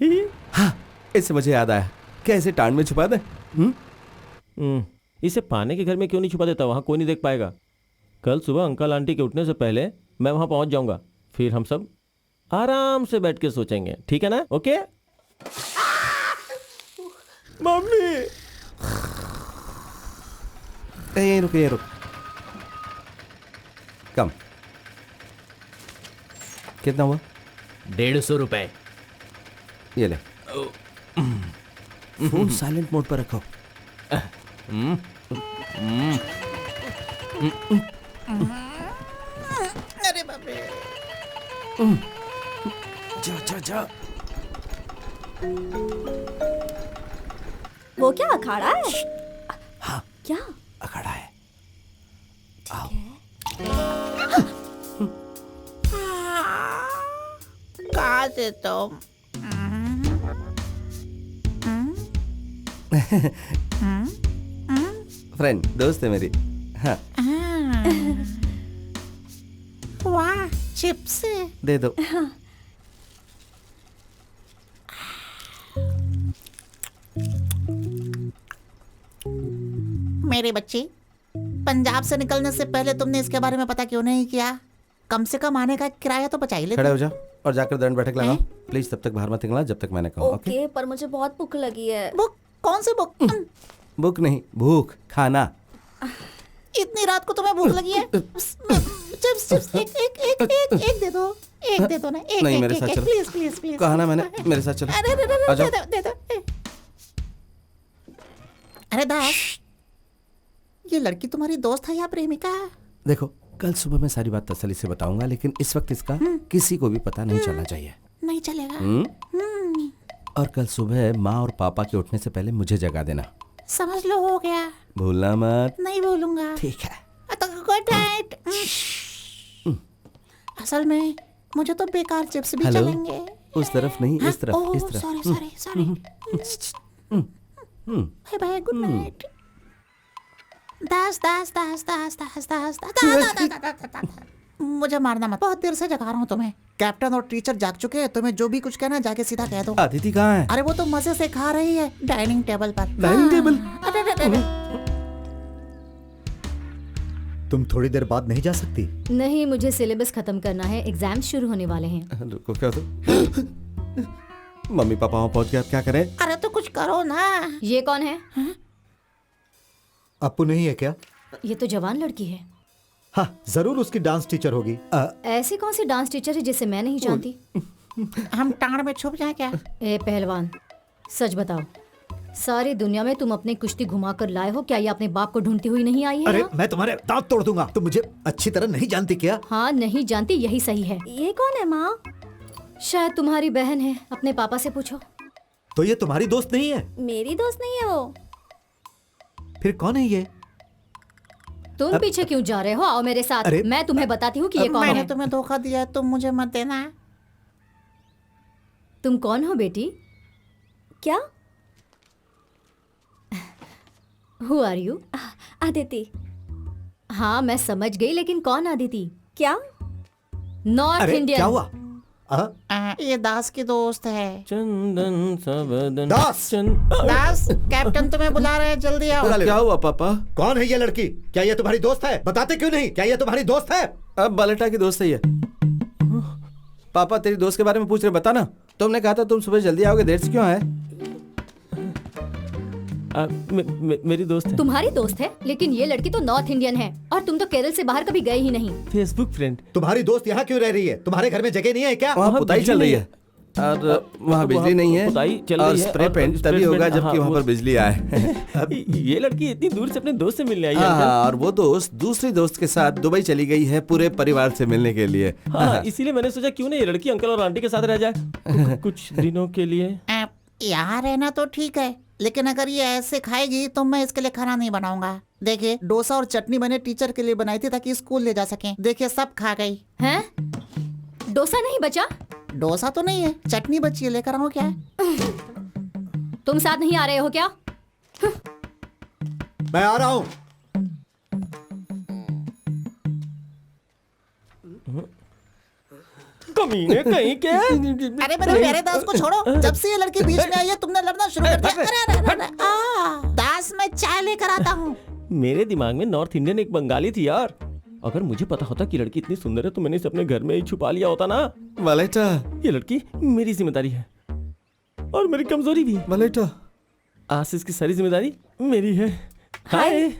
हाँ, इससे मुझे याद आया, क्या इसे टांड में छुपा दे?
इसे पाने के घर में क्यों नहीं छुपा देता? वहाँ कोई नहीं देख पाएगा। कल सुबह अंकल आंटी के उठने से पहले मैं वहाँ पहुँच जाऊँगा, फिर हम सब आराम से बैठ के सोचेंगे, ठीक है ना? Okay mummy.
यहीं रुक, यहीं रुक। कम। कितना हुआ?
150 रुपए।
ये ले। फोन साइलेंट मोड पर रखो।
अरे बाप रे।
जा जा जा।
वो क्या अखाड़ा है?
हाँ,
क्या
अखाड़ा है? आओ।
कहाँ से तुम?
फ्रेंड, दोस्त है मेरी। हाँ।
वाह, चिप्स
दे दो।
मेरे बच्चे, पंजाब से निकलने से पहले तुमने इसके बारे में पता क्यों नहीं किया? कम से कम आने का किराया तो बचा ही लेते।
खड़े हो जा और जाकर दंड बैठक लगाओ। प्लीज तब तक बाहर मत निकलना जब तक मैंने कहा।
ओके, पर मुझे बहुत भूख लगी है।
बुक? कौन सी बुक?
भूख नहीं, भूख, खाना।
इतनी रात को तुम्हें भूख लगी है? चिप्स चिप्स एक दे दो, एक दे दो ना, एक
नहीं,
एक,
मेरे
एक,
साथ
एक,
चलो।
Please please please.
कहा ना मैंने, मेरे साथ चलो।
अरे
आ जाओ।
दे दो। अरे दास, ये लड़की तुम्हारी दोस्त है या प्रेमिका?
देखो, कल सुबह मैं सारी बात तसल्ली से बताऊंगा, लेकिन इस वक्त इसका किसी को भी पता नहीं चलना चाहिए।
नहीं चलेगा।
और कल सुबह माँ और पापा के उठने से पहले मुझे जगा देना।
समझ लो, हो गया।
भूलना मत।
नहीं भूलूंगा।
ठीक है।
Good night. असल में मुझे तो बेकार चिप्स भी
हेलो?
चलेंगे।
उस तरफ नहीं, इस तरफ, इस तरफ।
Sorry. Bye bye, good night. Das. मुझे मारना मत, बहुत देर से जगा रहा हूँ तुम्हें। कैप्टन और टीचर जाग चुके हैं, तुम्हें जो भी कुछ कहना जाके सीधा कह दो।
अदिति कहाँ है?
अरे वो तो मजे से खा रही है डाइनिंग टेबल पर।
Dining table?
तुम थोड़ी देर बाद नहीं जा सकती?
नहीं, मुझे सिलेबस खत्म करना है, एग्जाम शुरू होने वाले हैं।
रुको, क्या तो मम्मी पापा वहाँ पहुँच गया, क्या करें?
अरे तो कुछ करो ना।
ये कौन है?
अप्पू नहीं है क्या?
ये तो जवान लड़की है।
हाँ, जरूर उसकी डांस टीचर होगी।
ऐसी कौन सी डांस टीचर है जिसे मैं नहीं जानती?
हम टांड में छुप जाए क्या?
ए पहलवान, सच बताओ, सारी दुनिया में तुम अपनी कुश्ती घुमा कर लाए हो, क्या ये अपने बाप को ढूंढती हुई नहीं आई है?
अरे मैं तुम्हारे दांत तोड़ दूंगा। तुम मुझे अच्छी तरह नहीं जानती क्या?
हाँ, नहीं जानती, यही सही है।
ये कौन है माँ?
शायद तुम्हारी बहन है, अपने पापा से पूछो।
तो ये तुम्हारी दोस्त नहीं है?
मेरी दोस्त नहीं है वो।
फिर कौन है ये?
तुम पीछे क्यों जा रहे हो? आओ मेरे साथ, मैं तुम्हें बताती हूँ कि ये कौन
मैंने
है।
तुम्हें धोखा दिया, तुम मुझे मत देना।
तुम कौन हो बेटी?
क्या?
Who are you?
अदिति।
हाँ, मैं समझ गई, लेकिन कौन अदिति?
क्या?
North Indian.
क्या हुआ?
ये दास की दोस्त है।
चंदन सबदन।
दास, कैप्टन तुम्हें बुला रहे हैं, जल्दी आओ।
क्या हुआ पापा?
कौन है ये लड़की? क्या ये तुम्हारी दोस्त है? बताते क्यों नहीं? क्या ये तुम्हारी दोस्त है?
अब बलेटा की दोस्त है ये। पापा तेरी दोस्त के बारे में पूछ रहे, बता ना। तुमने कहा था तुम सुबह जल्दी आओगे, देर से क्यों आए?
मेरी दोस्त है।
तुम्हारी दोस्त है? लेकिन ये लड़की तो नॉर्थ इंडियन है और तुम तो केरल से बाहर कभी गए ही नहीं।
Facebook friend.
तुम्हारी दोस्त यहाँ क्यों रह रही है? तुम्हारे घर में जगह नहीं है क्या?
वहाँ पुताई चल रही है। और वहाँ बिजली नहीं है
पुताई चल
और
रही है
स्प्रे
और
पेंट
स्प्रे
तभी होगा
पेंट,
जबकि
हाँ,
वहाँ
वो-
पर बिजली आए।
ये लड़की इतनी दूर से अपने दोस्त से मिलने आई है
हाँ,
अंकल।
और वो दोस्त दूसरी दोस्त के साथ दुबई चली गई है पूरे परिवार से मिलने के लिए।
हाँ, इसीलिए मैंने सोचा क्यों नहीं ये लड़की अंकल और आंटी के साथ रह जाए कुछ दिनों के लिए।
यहाँ रहना तो ठीक है, लेकिन अगर ये ऐसे खाएगी तो मैं इसके लिए खाना नहीं बनाऊंगा। देखिए डोसा और चटनी मैंने टीचर के लिए बनाई थी ताकि स्कूल ले जा सकें। देखिए सब खा गई।
हैं? डोसा नहीं बचा?
डोसा तो नहीं है, चटनी बची है, लेकर आऊं क्या?
तुम साथ नहीं आ रहे हो क्या?
मैं आ रहा हूँ।
कमीने कहीं के।
अरे मेरे प्यारे दास को छोड़ो, जब से ये लड़की बीच में आई है तुमने लड़ना शुरू कर दिया। अरे दास मैं चाय लेकर आता हूँ।
मेरे दिमाग में नॉर्थ इंडियन एक बंगाली थी यार। अगर मुझे पता होता कि लड़की इतनी सुंदर है तो मैंने इसे अपने घर में ही छुपा लिया होता ना।
मलेटा,
ये लड़की मेरी जिम्मेदारी है और मेरी कमजोरी भी।
मलेटा,
आज से इसकी सारी जिम्मेदारी मेरी है। हाय,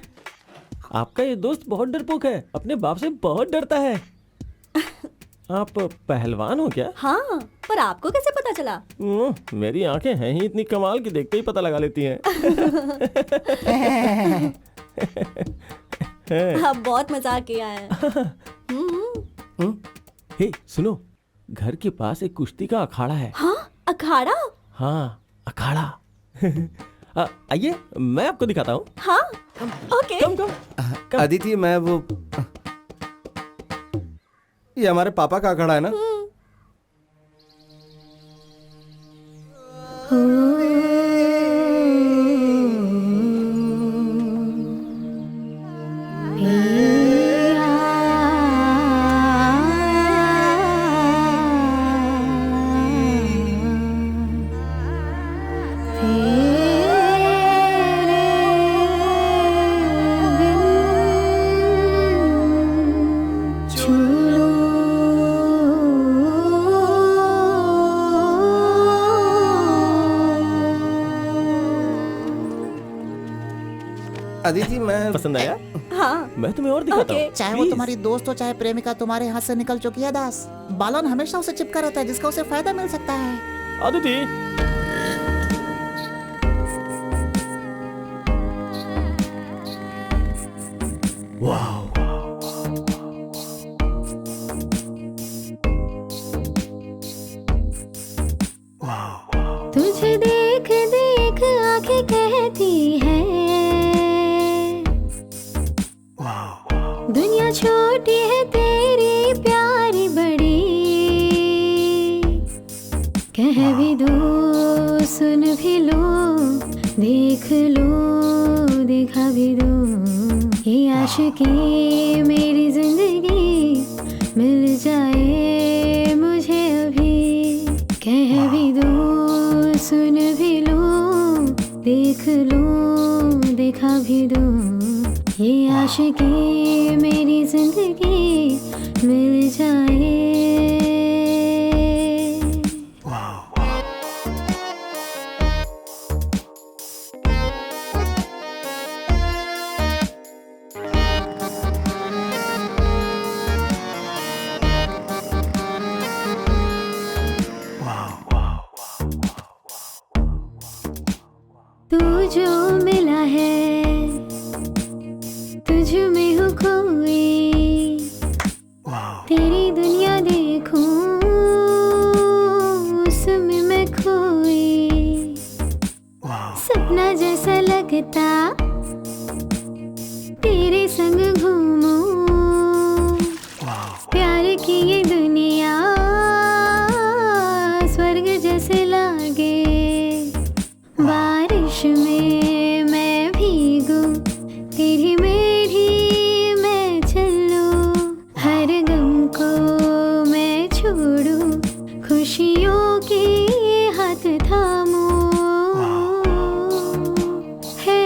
आपका ये दोस्त बहुत डरपोक है, अपने बाप से बहुत डरता है। आप पहलवान हो क्या?
हाँ, पर आपको कैसे पता चला?
मेरी आंखें हैं ही इतनी कमाल की, देखते ही पता लगा लेती हैं।
आप बहुत मजाक किया है।
हे सुनो, घर के पास एक कुश्ती का अखाड़ा है।
हाँ, अखाड़ा?
हाँ, अखाड़ा। आइए मैं आपको दिखाता हूँ।
हाँ, ओके।
कम।
अदिति, मैं वो ये हमारे पापा का अखाड़ा है ना? अदिति, मैं
पसंद आया?
हाँ,
मैं तुम्हें और दिखाता हूँ।
चाहे वो तुम्हारी दोस्त हो चाहे प्रेमिका तुम्हारे हाथ से निकल चुकी है दास, बालन हमेशा उसे चिपका रहता है जिसका उसे फायदा मिल सकता है।
अदिति,
वाह,
तुझे देख देख आंखें कहती है दुनिया छोटी है तेरी प्यारी बड़ी, कह भी दो सुन भी लो देख लो दिखा भी दो, ये आशिकी मेरी जिंदगी मिल जाए मुझे अभी, कह भी दो सुन भी लो देख लो दिखा भी दो, ये आशिकी मेरी जिंदगी मिल जाए। तू जो मिला है तुझ में हूँ खोई, तेरी दुनिया देखूं उसमें मैं खोई, सपना जैसा लगता तेरे संग घूमूं, प्यार की ये दुनिया स्वर्ग जैसे लागे, बारिश में मैं भीगूं तेरी मेरी मैं चलूं, हर गम को मैं छोड़ूं खुशियों के हाथ थामूं, है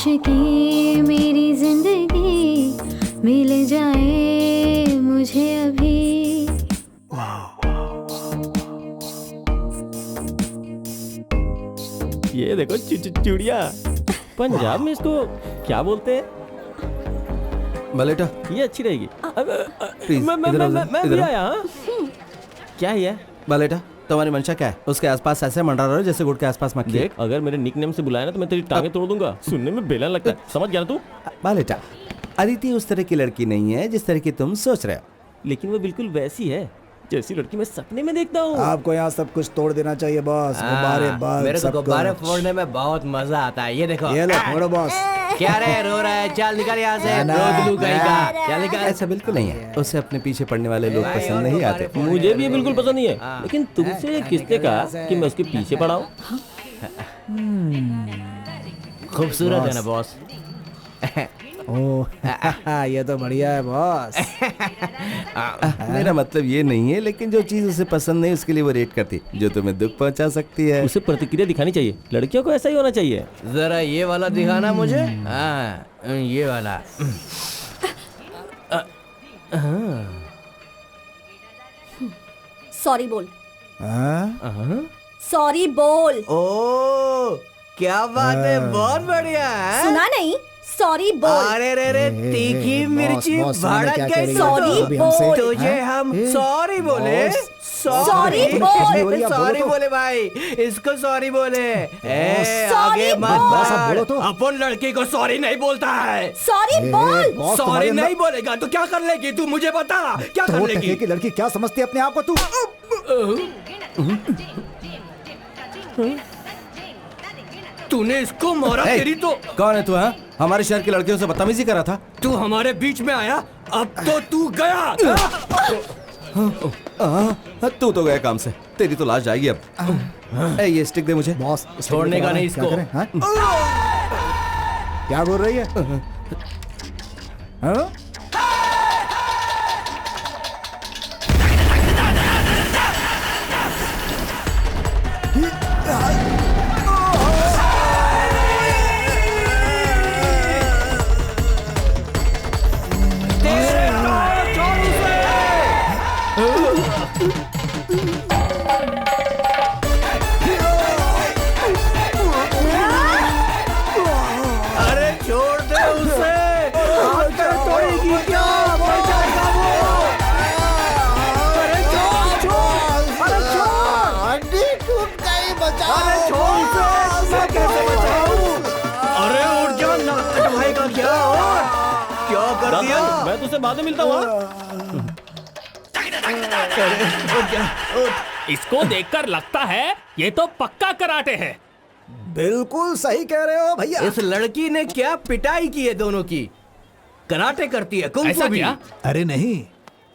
काश कि मेरी जिंदगी मिल जाए मुझे अभी।
ये देखो चुड़िया। पंजाब में इसको क्या बोलते हैं?
बलेटा,
ये अच्छी रहेगी।
प्लीज
मैं भी आया। हाँ? क्या है ये?
बलेटा, तुम्हारी मंशा क्या है? उसके आसपास ऐसे मंडरा रहे हो जैसे गुड़ के आसपास मक्खी।
देख, अगर मेरे निकनेम से बुलाया ना तो मैं तेरी टांगे तोड़ दूंगा। सुनने में बेलन लगता है, समझ गया ना तू?
बलेटा, अदिति उस तरह की लड़की नहीं है जिस तरह की तुम सोच रहे हो।
लेकिन वो बिल्कुल वैसी है जैसी लड़की मैं सपने में देखता हूँ।
आपको यहाँ सब कुछ तोड़ देना चाहिए बॉस। गुब्बारे बल्ब
मेरे को
सब
गुब्बारे
कुछ।
फोड़ने में बहुत मजा आता है। ये देखो,
ये लो फोड़ो बॉस।
क्या रे रो रहा है? चल निकल यहाँ से, रोज लू कहीं का। चल निकल।
ऐसा बिल्कुल नहीं है, उसे अपने पीछे पड़ने वाले लोग पसंद नहीं आते।
मुझे भी ये बिल्कुल पसंद नहीं है, लेकिन तुमसे किसने कहा कि मैं उसके पीछे पड़ा हूँ?
खूबसूरत है ना बॉस?
ओह ये तो बढ़िया है बॉस।
मेरा मतलब ये नहीं है, लेकिन जो चीज उसे पसंद नहीं उसके लिए वो रेट करती, जो तुम्हें दुख पहुंचा सकती है।
उसे प्रतिक्रिया दिखानी चाहिए। लड़कियों को ऐसा ही होना चाहिए।
जरा ये वाला दिखाना मुझे। हाँ, ये वाला।
सॉरी बोल।
हाँ?
सॉरी बोल।
ओ क्या बात है, बहुत बढ़िया है।
सुना नहीं? सॉरी बोल।
अरे रे रे, तीखी मिर्ची भड़क गई।
सॉरी बोल।
तुझे हम सॉरी बोले।
सॉरी बोल।
सॉरी बोले भाई, इसको सॉरी बोले। आगे
बोलो
मत। अपन लड़की को सॉरी नहीं बोलता है।
सॉरी बोल।
सॉरी नहीं बोलेगा तो क्या कर लेगी तू? मुझे बता, क्या कर लेगी?
की लड़की क्या समझती है अपने आप को तू?
तूने इसको मारा। तेरी तो
कौन है तू? हाँ, हमारे शहर की लड़कियों से बदतमीजी करा था।
तू हमारे बीच में आया, अब तो तू गया।
तू तो गया काम से, तेरी तो लाश जाएगी अब। ये स्टिक दे मुझे।
बॉस
छोड़ने का नहीं इसको।
क्या बोल रही है? हाँ?
अरे छोड़ दे उसे। तोड़ेगी क्या? मर जाएगा वो। अरे छोड़। अरे छोड़।
हड्डी टूट गई, बचाओ।
अरे छोड़ उसे। मैं कैसे बचाऊं? अरे उठ जा, नाक कटवाएगा क्या? और क्या कर दिया?
मैं तुझसे बाद में मिलता हूँ।
इसको देखकर लगता है ये तो पक्का कराटे है।
बिल्कुल सही कह रहे हो भैया।
इस लड़की ने क्या पिटाई की है दोनों की। कराटे करती है, कुंग
ऐसा
फू भी।
क्या?
अरे नहीं,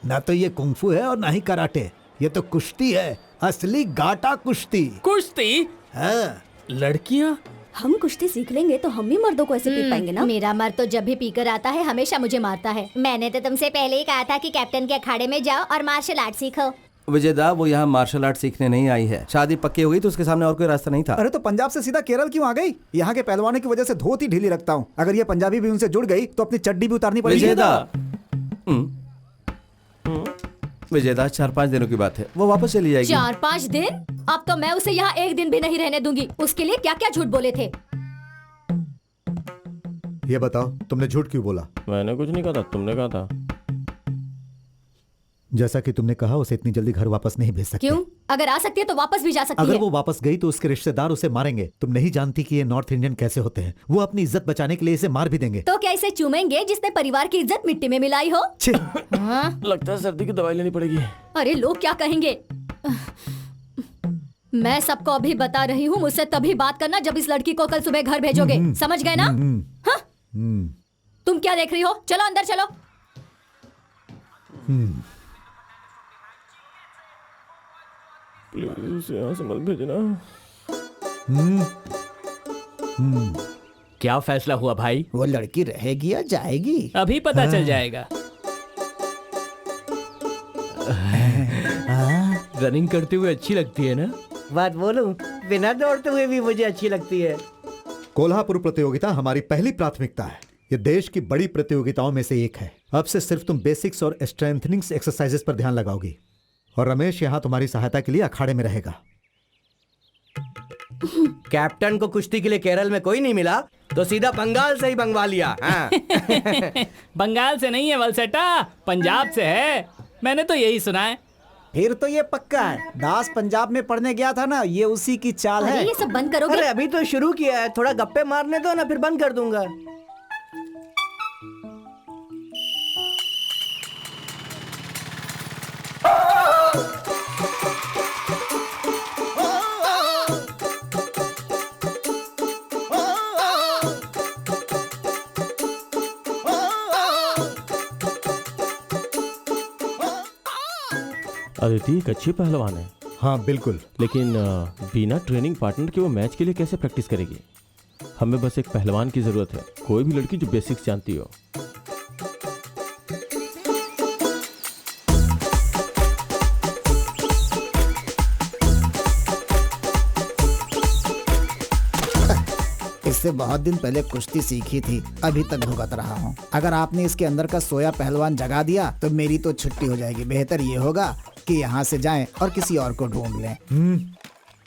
ना तो ये कुंफू है और ना ही कराटे। ये तो कुश्ती है, असली गाटा कुश्ती।
कुश्ती?
हाँ।
लड़कियां?
हम कुश्ती सीख लेंगे तो हम भी मर्दों को ऐसे पीट पाएंगे ना।
मेरा मर्द तो जब भी पीकर आता है हमेशा मुझे मारता है। मैंने तो तुमसे पहले ही कहा था कि कैप्टन के अखाड़े में जाओ और मार्शल आर्ट सीखो।
विजयदा, वो यहाँ मार्शल आर्ट सीखने नहीं आई है। शादी पक्की हो गई तो उसके सामने और कोई रास्ता नहीं था।
अरे तो पंजाब से सीधा केरल क्यों आ गई? यहाँ के पहलवानों की वजह से धोती ढीली रखता हूँ। अगर ये पंजाबी भी उनसे जुड़ गई तो अपनी चड्डी भी उतारनी पड़ेगी।
विजयदा, विजयदा, 4-5 दिनों की बात है, वो वापस चली जाएगी।
4-5 दिन? अब तो मैं उसे यहाँ एक दिन भी नहीं रहने दूंगी। उसके लिए क्या क्या झूठ बोले थे?
ये बताओ, तुमने झूठ क्यों बोला?
मैंने कुछ नहीं कहा था, तुमने कहा था।
जैसा कि तुमने कहा, उसे इतनी जल्दी घर वापस नहीं भेज सकते।
क्यों? अगर आ सकती है तो वापस भी जा सकती
अगर
है।
वो वापस गई तो उसके रिश्तेदार उसे मारेंगे। तुम नहीं जानती कि ये नॉर्थ इंडियन कैसे होते हैं। वो अपनी इज्जत बचाने के लिए इसे मार भी देंगे।
तो क्या इसे चूमेंगे जिसने परिवार की इज्जत मिट्टी में मिलाई हो? हाँ?
लगता है सर्दी की दवाई लेनी पड़ेगी।
अरे लोग क्या कहेंगे? मैं सबको अभी बता रही हूँ, मुझसे तभी बात करना जब इस लड़की को कल सुबह घर भेजोगे। समझ गए ना? हाँ? तुम क्या देख रही हो? चलो अंदर चलो।
प्लीज यहाँ से मत भेजना।
क्या फैसला हुआ भाई?
वो लड़की रहेगी या जाएगी?
अभी पता चल जाएगा।
रनिंग करते हुए अच्छी लगती है ना? बात बोलूं, बिना दौड़ते हुए भी मुझे अच्छी लगती है।
कोल्हापुर प्रतियोगिता हमारी पहली प्राथमिकता है। ये देश की बड़ी प्रतियोगिताओं में से एक है। अब से सिर्फ तुम बेसिक्स और स्ट्रेंथनिंग एक्सरसाइजेस पर ध्यान लगाओगी और रमेश यहाँ तुम्हारी सहायता के लिए अखाड़े में रहेगा।
कैप्टन को कुश्ती के लिए केरल में कोई नहीं मिला तो सीधा बंगाल से ही मंगवा लिया। हाँ।
बंगाल से नहीं है वलसेटा, पंजाब से है। मैंने तो यही सुना है।
फिर तो ये पक्का है, दास पंजाब में पढ़ने गया था ना, ये उसी की चाल
अरे
है।
ये सब बंद करोगे?
अरे अभी तो शुरू किया है, थोड़ा गप्पे मारने दो ना, फिर बंद कर दूंगा।
अदिति एक अच्छी पहलवान है।
हाँ बिल्कुल।
लेकिन बिना ट्रेनिंग पार्टनर के वो मैच के लिए कैसे प्रैक्टिस करेगी? हमें बस एक पहलवान की जरूरत है, कोई भी लड़की जो बेसिक्स जानती हो।
इससे बहुत दिन पहले कुश्ती सीखी थी, अभी तक भुगत रहा हूँ। अगर आपने इसके अंदर का सोया पहलवान जगा दिया तो मेरी तो छुट्टी हो जाएगी। बेहतर ये होगा कि यहाँ से जाएं और किसी और को ढूंढ लें।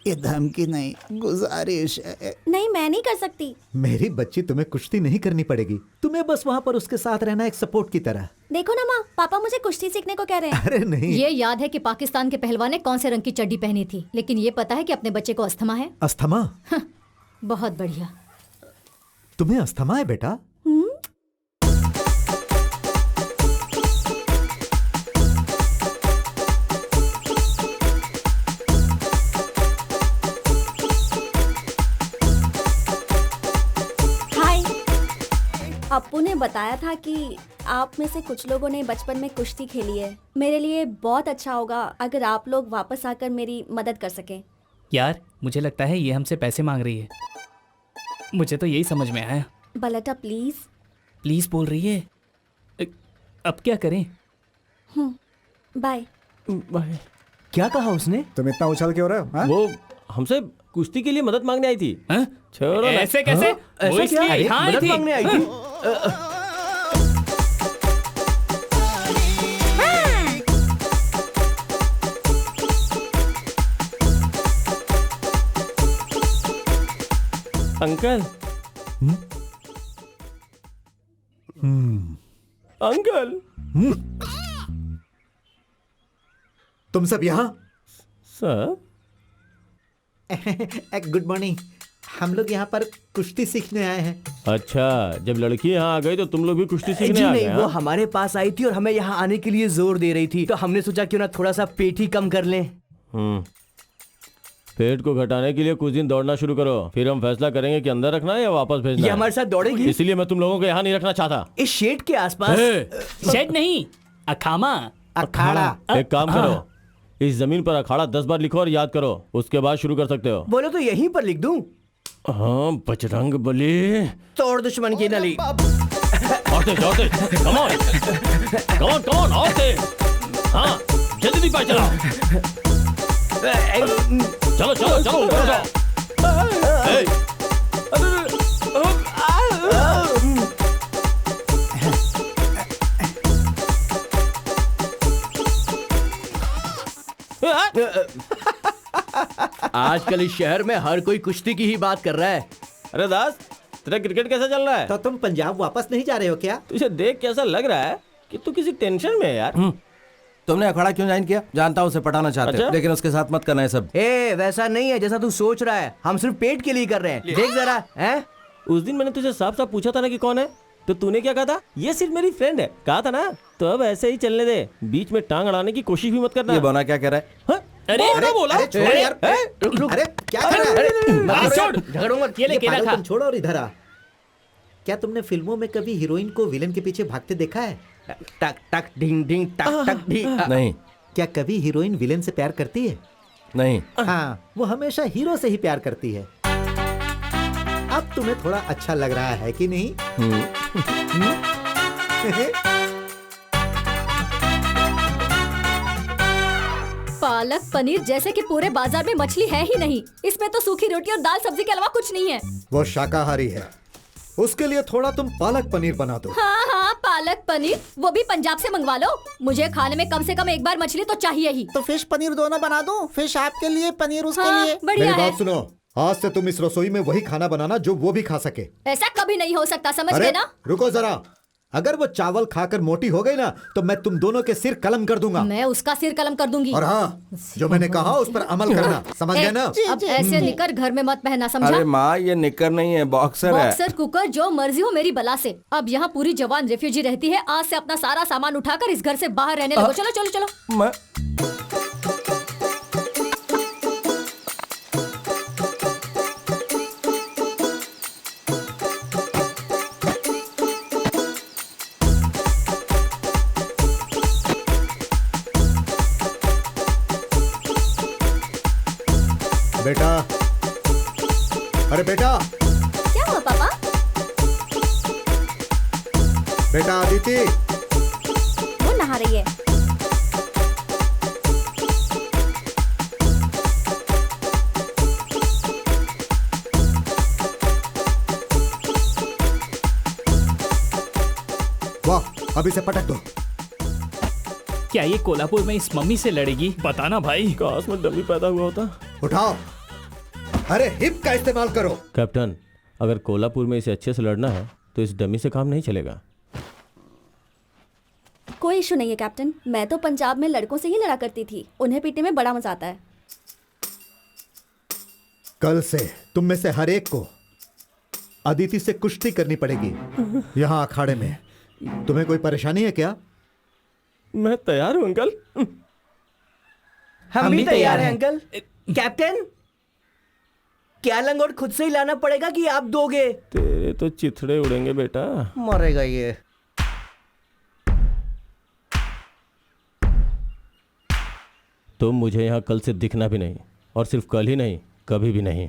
ये धमकी नहीं, गुजारिश है।
नहीं, मैं नहीं कर सकती।
मेरी बच्ची, तुम्हें कुश्ती नहीं करनी पड़ेगी, तुम्हें बस वहाँ पर उसके साथ रहना, एक सपोर्ट की तरह।
देखो ना माँ, पापा मुझे कुश्ती सीखने को कह रहे हैं।
अरे नहीं।
ये याद है कि पाकिस्तान के पहलवान ने कौन से रंग की चड्डी पहनी थी, लेकिन ये पता है कि अपने बच्चे को अस्थमा है।
अस्थमा?
बहुत बढ़िया।
तुम्हें अस्थमा है बेटा?
हाय। अप्पू ने बताया था कि आप में से कुछ लोगों ने बचपन में कुश्ती खेली है। मेरे लिए बहुत अच्छा होगा अगर आप लोग वापस आकर मेरी मदद कर सकें।
यार मुझे लगता है ये हमसे पैसे मांग रही है। मुझे तो यही समझ में आया।
बलटा प्लीज।
प्लीज बोल रही है। अब क्या करें?
बाय।
बाय।
क्या कहा उसने?
तुम इतना उछल क्यों रहे हो? हाँ?
वो हमसे कुश्ती के लिए मदद मांगने आई थी। छोड़ो ना।
ऐसे कैसे? वो
ऐसा क्या?
इसलिए यहाँ आई
मदद
थी।
मांगने आई थी?
अंकल। अंकल।
तुम सब यहाँ?
Sir
good morning. हम लोग यहाँ पर कुश्ती सीखने आए हैं।
अच्छा, जब लड़की यहाँ आ गई तो तुम लोग भी कुश्ती सीखने
जी
आ गए?
नहीं, वो हमारे पास आई थी और हमें यहाँ आने के लिए जोर दे रही थी, तो हमने सोचा क्यों ना थोड़ा सा पेट ही कम कर लें।
पेट को घटाने के लिए कुछ दिन दौड़ना शुरू करो, फिर हम फैसला करेंगे कि अंदर रखना है या वापस भेजना
ये
है।
हमारे साथ दौड़ेगी?
इसलिए मैं तुम लोगों को यहाँ नहीं रखना चाहता।
इस शेड के आसपास।
शेड नहीं, अखामा।
अखाड़ा।
एक काम करो, इस जमीन पर अखाड़ा 10 बार लिखो और याद करो, उसके बाद शुरू कर सकते हो।
बोलो तो यहीं पर लिख दूं?
हाँ, बजरंग बली।
तोड़ दुश्मन की नली।
औरतें, औरतें, come on, come on, come on, औरतें। हाँ, जल्दी पाए चलाओ। चलो चलो चलो ऊपर जाओ।
आजकल इस शहर में हर कोई कुश्ती की ही बात कर रहा है।
अरे दास, तेरा क्रिकेट कैसा चल रहा है?
तो तुम पंजाब वापस नहीं जा रहे हो क्या?
तुझे देख कैसा लग रहा है कि तू किसी टेंशन में है यार।
तुमने अखाड़ा क्यों ज्वाइन किया? जानता हूँ उसे पटाना चाहते हो,
अच्छा?
लेकिन उसके साथ मत करना है सब।
वैसा नहीं है जैसा तू सोच रहा है, हम सिर्फ पेट के लिए कर रहे हैं। देख जरा। हैं?
उस दिन मैंने तुझे साफ साफ पूछा था ना कि कौन है, तो तूने क्या कहा था? ये सिर्फ मेरी फ्रेंड है, कहा था ना। तो अब ऐसे ही चलने दे, बीच में टांग अड़ाने की कोशिश भी मत करना।
ये बोना क्या कह रहा है?
हाँ? अरे बोला।
अरे छोड़ यार। अरे क्या कर रहा है?
छोड़, झगड़ो मत। ये ले केला खा।
पागलपन छोड़ो और इधर आ। क्या तुमने फिल्मों में कभी हीरोइन को विलेन के पीछे भागते देखा है?
टक टक ढिंग ढिंग टक टक ढिंग।
नहीं।
क्या कभी हीरोइन विलेन से प्यार करती है?
नहीं।
हाँ, वो हमेशा हीरो से ही प्यार करती है। अब तुम्हें थोड़ा अच्छा लग रहा है कि नहीं?
पालक पनीर जैसे कि पूरे बाजार में मछली है ही नहीं। इसमें तो सूखी रोटी और दाल सब्जी के अलावा कुछ नहीं है।
वो शाकाहारी है, उसके लिए थोड़ा तुम पालक पनीर बना दो।
हाँ हाँ, पालक पनीर, वो भी पंजाब से मंगवा लो। मुझे खाने में कम से कम एक बार मछली तो चाहिए ही।
तो फिश पनीर दोनों बना दूं? फिश आपके लिए, पनीर उसके
हाँ,
लिए।
बढ़िया
मेरी
है।
बात सुनो, आज से तुम इस रसोई में वही खाना बनाना जो वो भी खा सके।
ऐसा कभी नहीं हो सकता, समझ
अरे
गए ना?
रुको जरा, अगर वो चावल खाकर मोटी हो गई ना तो मैं तुम दोनों के सिर कलम कर दूंगा।
मैं उसका सिर कलम कर दूंगी।
और हाँ, जो मैंने कहा उस पर अमल करना, समझ गए ना?
अब ऐसे निकर घर में मत पहनना, समझा?
अरे माँ, ये निकर नहीं है, बॉक्सर है।
बॉक्सर कुकर जो मर्जी हो मेरी बला से। अब यहाँ पूरी जवान रेफ्यूजी रहती है। आज से अपना सारा सामान उठाकर इस घर से बाहर रहने लगो। चलो चलो चलो।
मैं
बेटा, अरे बेटा,
क्या हुआ पापा?
बेटा अदिति,
वो नहा रही है।
वाह, अभी से पटक दो।
क्या ये कोल्हापुर में इस मम्मी से लड़ेगी? बताना भाई।
काश में डमी पैदा हुआ होता।
उठाओ, अरे हिप का इस्तेमाल करो।
कैप्टन, अगर कोल्हापुर में इसे अच्छे से लड़ना है तो इस डमी से काम नहीं चलेगा।
कोई इशू नहीं है कैप्टन, मैं तो पंजाब में लड़कों से ही लड़ा करती थी। उन्हें पीटने में बड़ा मजा आता है।
कल से तुम में से हर एक को अदिति से कुश्ती करनी पड़ेगी यहाँ अखाड़े में। तुम्हें कोई परेशानी है क्या?
मैं तैयार हूँ अंकल।
हम भी तैयार हैं अंकल। कैप्टन, क्या लंगोट खुद से ही लाना पड़ेगा कि आप दोगे?
तेरे तो चिथड़े उड़ेंगे बेटा।
मरेगा ये।
तुम मुझे यहाँ कल से दिखना भी नहीं, और सिर्फ कल ही नहीं, कभी भी नहीं।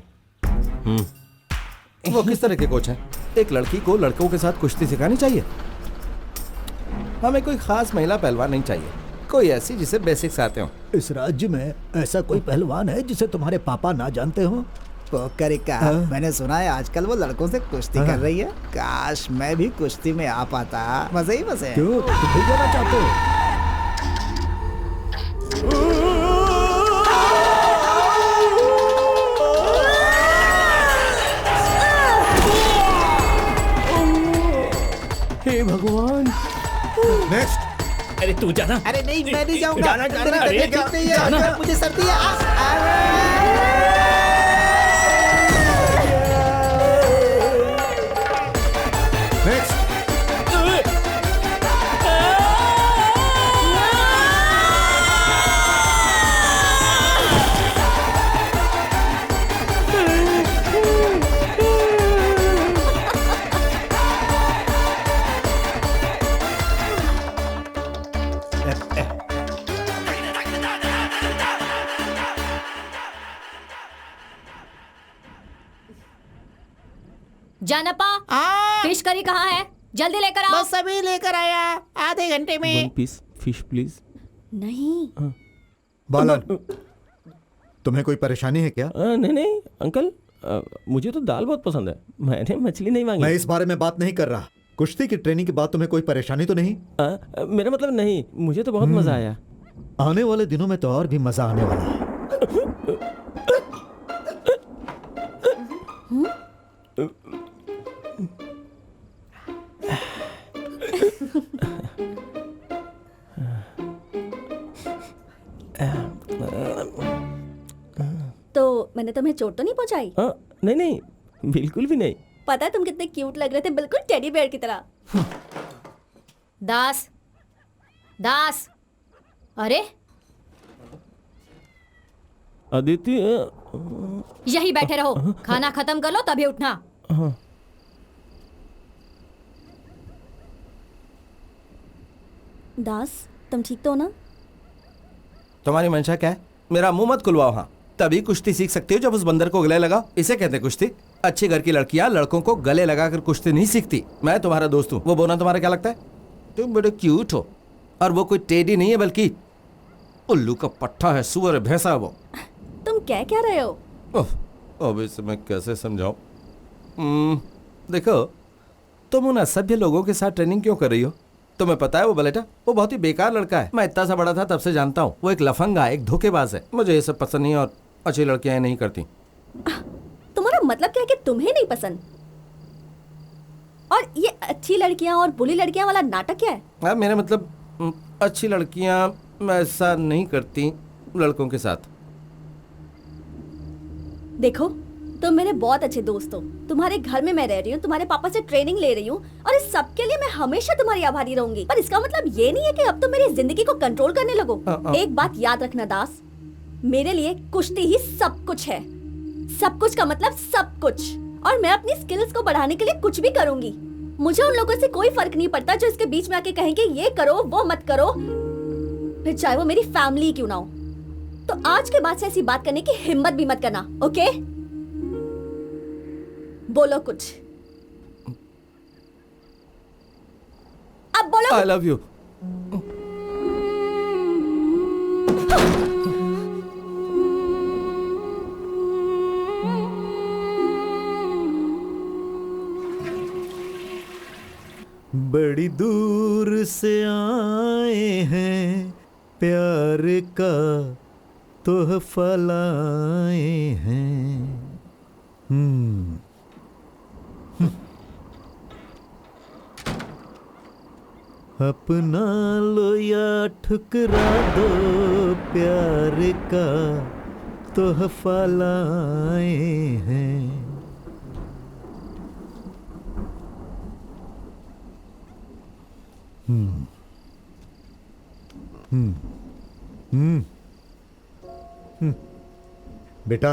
वो किस तरह के कोच हैं? एक लड़की को लड़कों के साथ कुश्ती सिखानी चाहिए। हमें कोई खास महिला पहलवान नहीं चाहिए, कोई ऐसी जिसे बेसिक्स आते हो।
इस राज्य में ऐसा कोई पहलवान है जिसे तुम्हारे पापा ना जानते हो?
पोकरिका, मैंने सुना है आजकल वो लड़कों से कुश्ती कर रही है। काश मैं भी कुश्ती में आ पाता, मजे ही मजे हैं।
क्यों, तुम भी जाना चाहते हो?
हे भगवान।
नेक्स्ट।
अरे तू जाना।
अरे नहीं, मैं नहीं जाऊंगा।
जाना, जाना,
मेरी तबीयत ठीक नहीं है, मुझे सर्दी है।
नेक्स्ट।
जानपा,
हाँ,
फिश करी कहाँ है? जल्दी लेकर आओ।
बस अभी लेकर आया, आधे घंटे में।
1 पीस फिश प्लीज।
नहीं।
बालन, तुम्हें कोई परेशानी है क्या?
नहीं नहीं अंकल, मुझे तो दाल बहुत पसंद है, मैंने मछली नहीं मांगी।
मैं इस बारे में बात नहीं कर रहा। कुश्ती की ट्रेनिंग के बाद तुम्हें कोई परेशानी तो नहीं?
मेरा मतलब नहीं, मुझे तो बहुत मजा आया।
आने वाले दिनों में तो और भी मजा आने वाला है।
तो मैंने तुम्हें चोट तो नहीं पहुंचाई?
नहीं नहीं, बिल्कुल भी नहीं।
पता है तुम कितने क्यूट लग रहे थे, बिल्कुल टेडी बेयर की तरह।
दास, दास, अरे
अदिति,
यही बैठे रहो, खाना खत्म कर लो तभी उठना।
दास, तुम ठीक तो हो ना?
तुम्हारी मंशा क्या है? मेरा मुंह मत खुलवाओ। हाँ, तभी कुश्ती सीख सकती हो जब उस बंदर को गले लगाओ। इसे कहते हैं कुश्ती। अच्छे घर की लड़कियां लड़कों को गले लगाकर कुश्ती नहीं सीखती। मैं तुम्हारा दोस्त हूँ, वो बोलना तुम्हारा क्या लगता है? तुम बड़े क्यूट हो, और वो कोई टेडी नहीं है बल्कि उल्लू का पट्टा है, सुअर है, भैंसा है वो।
तुम क्या रहे हो?
अब इसे मैं कैसे समझाऊं? देखो, तुम उन असभ्य लोगों के साथ ट्रेनिंग क्यों कर रही हो? तुम्हें पता है वो बलेटा, वो बहुत ही बेकार लड़का है। मैं इतना सा बड़ा था तब से जानता हूँ। वो एक लफंगा, एक धोखेबाज है। मुझे ये सब पसंद नहीं और अच्छी लड़कियां नहीं करती।
तुम्हारा मतलब क्या है कि तुम्हें नहीं पसंद? और ये अच्छी लड़कियां और बुरी लड़कियां वाला नाटक क्या है?
हाँ, मेरा मतलब अच्छी लड़कियां ऐसा नहीं करती लड़कों के साथ।
देखो, तुम मेरे बहुत अच्छे दोस्त हो। तुम्हारे घर में मैं रह रही हूँ, तुम्हारे पापा से ट्रेनिंग ले रही हूँ और इस सब के लिए मैं हमेशा तुम्हारी आभारी रहूंगी। पर इसका मतलब ये नहीं है कि अब तुम मेरी जिंदगी को कंट्रोल करने लगो। एक बात याद रखना दास, मेरे लिए कुश्ती ही सब कुछ है। सब कुछ का मतलब सब कुछ। और मैं अपनी स्किल्स को बढ़ाने के लिए कुछ भी करूंगी। मुझे उन लोगों से कोई फर्क नहीं पड़ता जो इसके बीच में आके कहेंगे ये करो वो मत करो, फिर चाहे वो मेरी फैमिली क्यों ना हो। तो आज के बाद से ऐसी बात करने की हिम्मत भी मत करना, ओके? बोलो कुछ, अब बोलो।
I love you.
बड़ी दूर से आए हैं, प्यार का तोहफा लाए हैं। अपना लो या ठुकरा दो, प्यार का तोहफा लाए हैं। बेटा,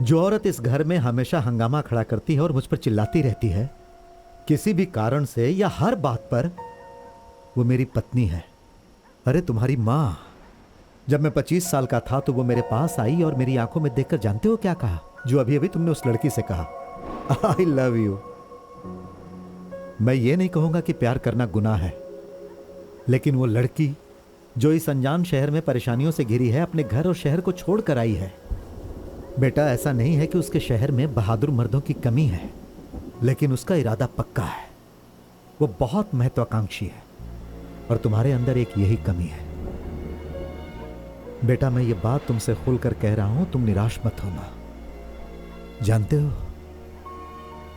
जो औरत इस घर में हमेशा हंगामा खड़ा करती है और मुझ पर चिल्लाती रहती है किसी भी कारण से या हर बात पर, वो मेरी पत्नी है। अरे तुम्हारी माँ, जब मैं 25 साल का था तो वो मेरे पास आई और मेरी आंखों में देखकर जानते हो क्या कहा? जो अभी अभी तुमने उस लड़की से कहा, आई लव यू। मैं ये नहीं कहूंगा कि प्यार करना गुनाह है, लेकिन वो लड़की जो इस अनजान शहर में परेशानियों से घिरी है, अपने घर और शहर को छोड़ कर आई है। बेटा, ऐसा नहीं है कि उसके शहर में बहादुर मर्दों की कमी है, लेकिन उसका इरादा पक्का है। वो बहुत महत्वाकांक्षी है और तुम्हारे अंदर एक यही कमी है। बेटा, मैं ये बात तुमसे खुलकर कह रहा हूं, तुम निराश मत होना। जानते हो,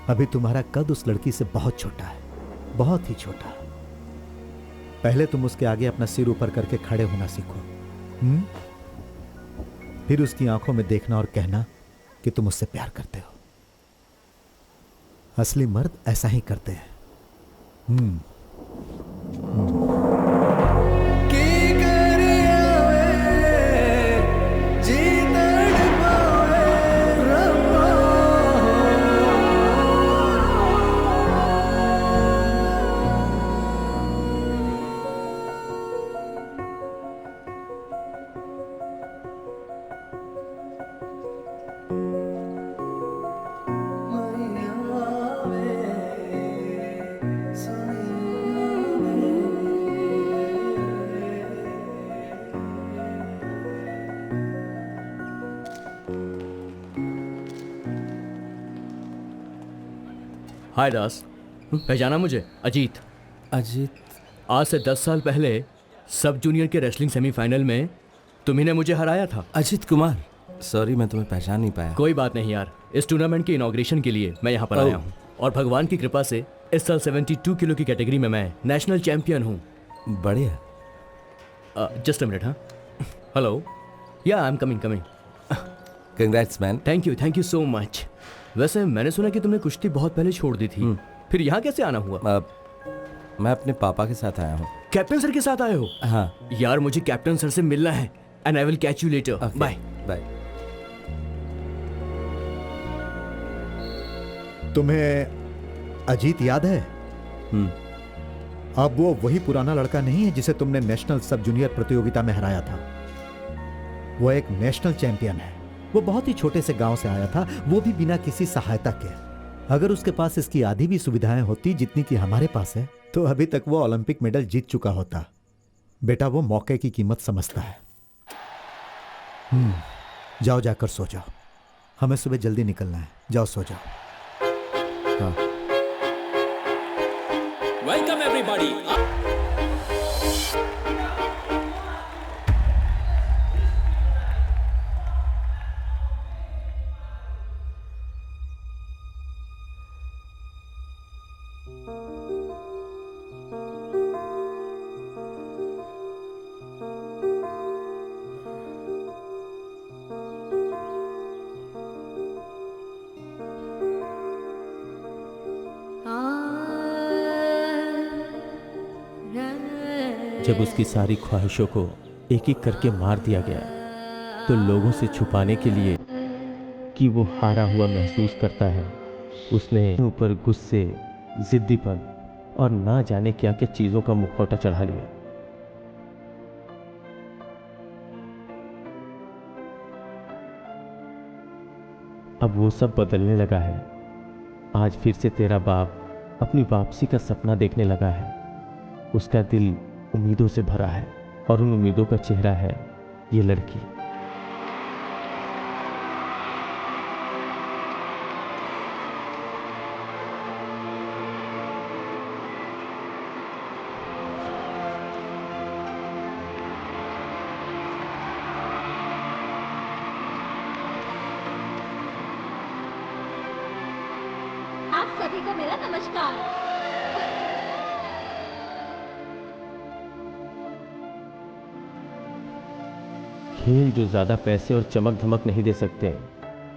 अभी तुम्हारा कद उस लड़की से बहुत छोटा है, बहुत ही छोटा। पहले तुम उसके आगे अपना सिर ऊपर करके खड़े होना सीखो। फिर उसकी आंखों में देखना और कहना कि तुम उससे प्यार करते हो। असली मर्द ऐसा ही करते हैं।
हाय दास, पहचाना मुझे? अजीत।
अजीत?
आज से 10 साल पहले सब जूनियर के रेसलिंग सेमीफाइनल में तुम्ही ने मुझे हराया था।
अजीत कुमार, सॉरी मैं तुम्हें पहचान नहीं पाया।
कोई बात नहीं यार, इस टूर्नामेंट के इनॉग्रेशन के लिए मैं यहाँ पर आया हूँ और भगवान की कृपा से इस साल 72 किलो की कैटेगरी में मैं नेशनल चैंपियन हूँ।
बढ़िया।
Just a minute. हाँ, हेलो, या I am coming.
Congrats man.
Thank you so much. वैसे मैंने सुना कि तुमने कुश्ती बहुत पहले छोड़ दी थी, फिर यहाँ कैसे आना हुआ?
मैं अपने पापा के साथ आया हूँ।
कैप्टन सर के साथ आए हो?
हाँ
यार, मुझे कैप्टन सर से मिलना है। And I will catch you later. Bye
bye.
तुम्हें अजीत याद है? अब वो वही पुराना लड़का नहीं है जिसे तुमने नेशनल सब जूनियर प्रतियोगिता में हराया था। वो एक नेशनल चैंपियन है। वो बहुत ही छोटे से गांव से आया था, वो भी बिना किसी सहायता के। अगर उसके पास इसकी आधी भी सुविधाएं होती जितनी कि हमारे पास है, तो अभी तक वो ओलंपिक मेडल जीत चुका होता। बेटा वो मौके की कीमत समझता है। जाओ जाकर सो जाओ, हमें सुबह जल्दी निकलना है। जाओ सो जाओ। हाँ।
Welcome everybody.
जब उसकी सारी ख्वाहिशों को एक एक करके मार दिया गया तो लोगों से छुपाने के लिए कि वो हारा हुआ महसूस करता है, उसने ऊपर गुस्से, जिद्दीपन और ना जाने क्या क्या चीजों का मुखौटा चढ़ा लिया। अब वो सब बदलने लगा है। आज फिर से तेरा बाप अपनी वापसी का सपना देखने लगा है। उसका दिल उम्मीदों से भरा है और उन उम्मीदों का चेहरा है ये लड़की।
आप सभी को मेरा नमस्कार।
खेल जो ज्यादा पैसे और चमक धमक नहीं दे सकते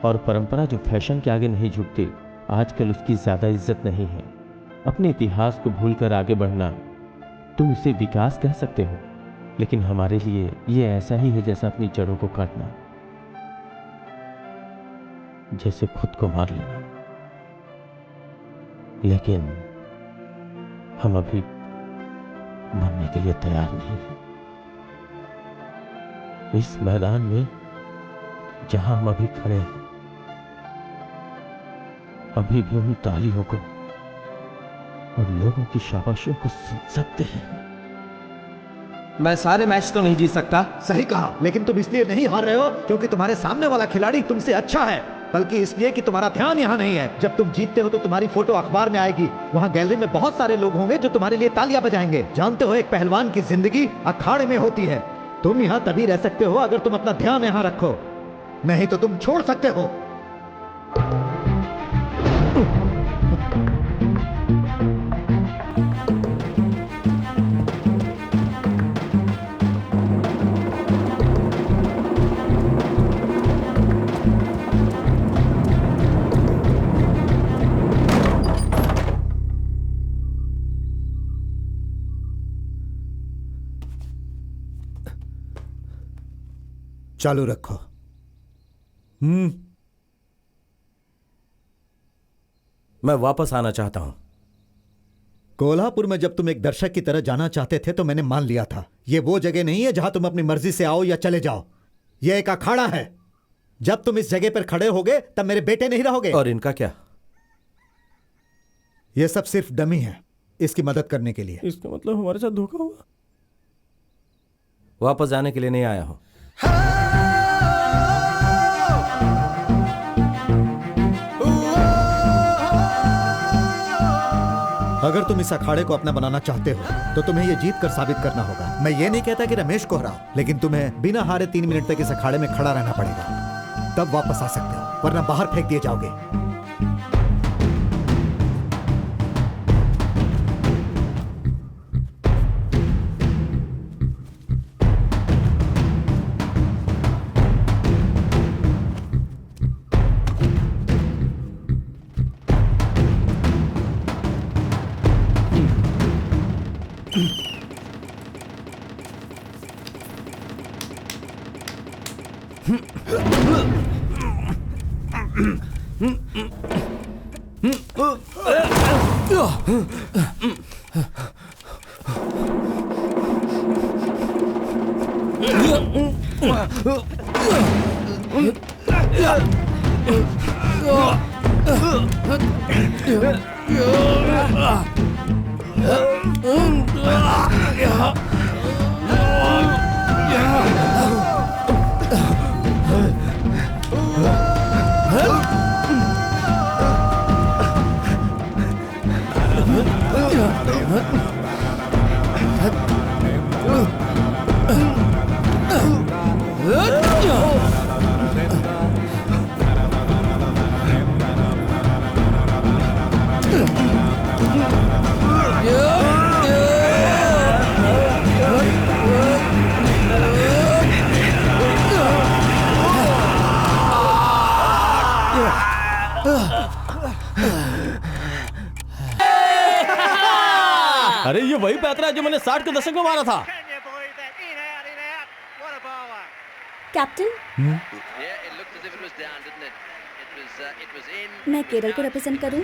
और परंपरा जो फैशन के आगे नहीं झुकती, आजकल उसकी ज्यादा इज्जत नहीं है। अपने इतिहास को भूलकर आगे बढ़ना तुम इसे विकास कह सकते हो, लेकिन हमारे लिए ये ऐसा ही है जैसा अपनी जड़ों को काटना, जैसे खुद को मार लेना। लेकिन हम अभी मरने के लिए तैयार नहीं हैं। इस मैदान में जहां हम अभी खड़े हैं, अभी भी हम तालियों को और लोगों की शाबाशियों को सुन सकते हैं।
मैं सारे मैच तो नहीं जीत सकता।
सही कहा, लेकिन तुम इसलिए नहीं हार रहे हो क्योंकि तुम्हारे सामने वाला खिलाड़ी तुमसे अच्छा है, बल्कि इसलिए कि तुम्हारा ध्यान यहाँ नहीं है। जब तुम जीतते हो तो तुम्हारी फोटो अखबार में आएगी, वहाँ गैलरी में बहुत सारे लोग होंगे जो तुम्हारे लिए तालियां बजाएंगे। जानते हो, एक पहलवान की जिंदगी अखाड़े में होती है। तुम यहाँ तभी रह सकते हो अगर तुम अपना ध्यान यहाँ रखो, नहीं तो तुम छोड़ सकते हो। चालू रखो।
मैं वापस आना चाहता हूं।
कोल्हापुर में जब तुम एक दर्शक की तरह जाना चाहते थे तो मैंने मान लिया था। ये वो जगह नहीं है जहां तुम अपनी मर्जी से आओ या चले जाओ। यह एक अखाड़ा है। जब तुम इस जगह पर खड़े होगे तब मेरे बेटे नहीं रहोगे।
और इनका क्या?
यह सब सिर्फ डमी है, इसकी मदद करने के लिए।
इसका मतलब हमारे साथ धोखा हुआ।
वापस जाने के लिए नहीं आया हूं।
अगर तुम इस अखाड़े को अपना बनाना चाहते हो तो तुम्हें यह जीत कर साबित करना होगा। मैं ये नहीं कहता कि रमेश को हराओ, लेकिन तुम्हें बिना हारे 3 मिनट तक इस अखाड़े में खड़ा रहना पड़ेगा, तब वापस आ सकते हो, वरना बाहर फेंक दिए जाओगे।
बेहतर है जो मैंने 60 के दशक में मारा था।
कैप्टन, मैं केरल को रिप्रेजेंट करूं।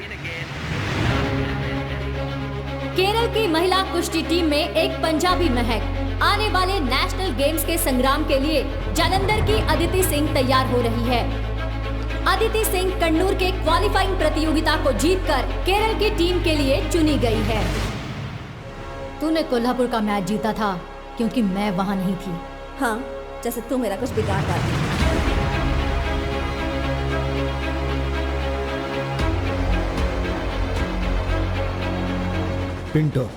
केरल की महिला कुश्ती टीम में एक पंजाबी महक आने वाले नेशनल गेम्स के संग्राम के लिए जालंधर की अदिति सिंह तैयार हो रही है। अदिति सिंह कन्नूर के क्वालिफाइंग प्रतियोगिता को जीतकर केरल की टीम के लिए चुनी गई है। तूने कोल्हापुर का मैच जीता था क्योंकि मैं वहां नहीं थी।
हाँ, जैसे तू मेरा कुछ बिगाड़ डाली।
पिंटो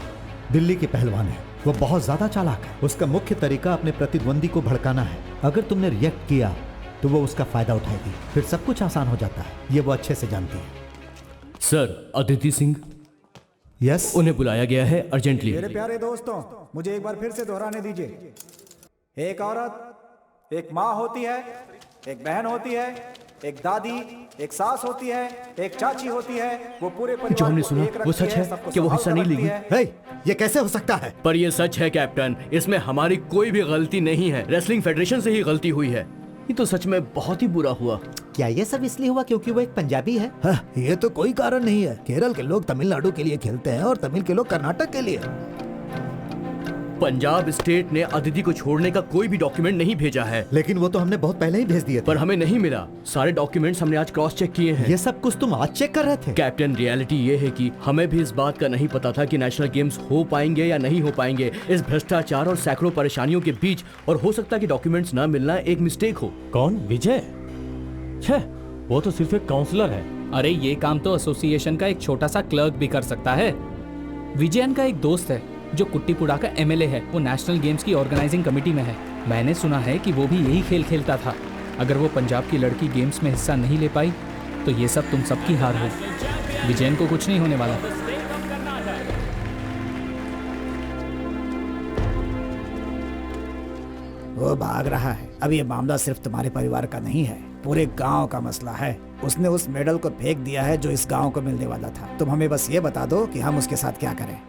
दिल्ली के पहलवान है, वो बहुत ज्यादा चालाक है। उसका मुख्य तरीका अपने प्रतिद्वंदी को भड़काना है। अगर तुमने रिएक्ट किया तो वो उसका फायदा उठाएगी, फिर सब कुछ आसान हो जाता है। ये वो अच्छे से जानती है।
सर, अदिति सिंह
यस,
उन्हें बुलाया गया है अर्जेंटली।
मेरे प्यारे दोस्तों, मुझे एक बार फिर से दोहराने दीजिए। एक औरत एक माँ होती है, एक बहन होती है, एक दादी, एक सास होती है, एक चाची होती है। वो पूरे परिवार
जो हमने
को
सुना
एक
वो
रखती
सच है
सबको
कि वो हिस्सा नहीं
संभाल
लेगी?
कर रखती है।
हे, ये कैसे हो सकता है?
पर ये सच है कैप्टन, इसमें हमारी कोई भी गलती नहीं है। रेसलिंग फेडरेशन से ही गलती हुई है। ये तो सच में बहुत ही बुरा हुआ।
क्या ये सब इसलिए हुआ क्योंकि वो एक पंजाबी है? ये तो कोई कारण नहीं है। केरल के लोग तमिलनाडु के लिए खेलते हैं और तमिल के लोग कर्नाटक के लिए।
पंजाब स्टेट ने अदिति को छोड़ने का कोई भी डॉक्यूमेंट नहीं भेजा है।
लेकिन वो तो हमने बहुत पहले ही भेज दिए थे।
पर हमें नहीं मिला। सारे डॉक्यूमेंट्स हमने आज क्रॉस चेक किए हैं।
ये सब कुछ तुम आज चेक कर रहे थे?
कैप्टन, रियलिटी ये है कि हमें भी इस बात का नहीं पता था कि नेशनल गेम्स हो पाएंगे या नहीं हो पाएंगे। इस भ्रष्टाचार और सैकड़ों परेशानियों के बीच, और हो सकता है कि डॉक्यूमेंट्स ना मिलना एक मिस्टेक हो।
कौन? विजय? छह, वो तो सिर्फ एक काउंसलर है।
अरे ये काम तो एसोसिएशन का एक छोटा सा क्लर्क भी कर सकता है। विजयन का एक दोस्त है जो कुट्टीपुड़ा का एमएलए है। वो नेशनल गेम्स की ऑर्गेनाइजिंग कमेटी में है। मैंने सुना है कि वो भी यही खेल खेलता था। अगर वो पंजाब की लड़की गेम्स में हिस्सा नहीं ले पाई तो ये सब तुम सबकी हार हो। विजयन को कुछ नहीं होने वाला।
वो भाग रहा है। अब ये मामला सिर्फ तुम्हारे परिवार का नहीं है, पूरे गांव का मसला है। उसने उस मेडल को फेंक दिया है जो इस गांव को मिलने वाला था। तुम हमें बस ये बता दो कि हम उसके साथ क्या करें।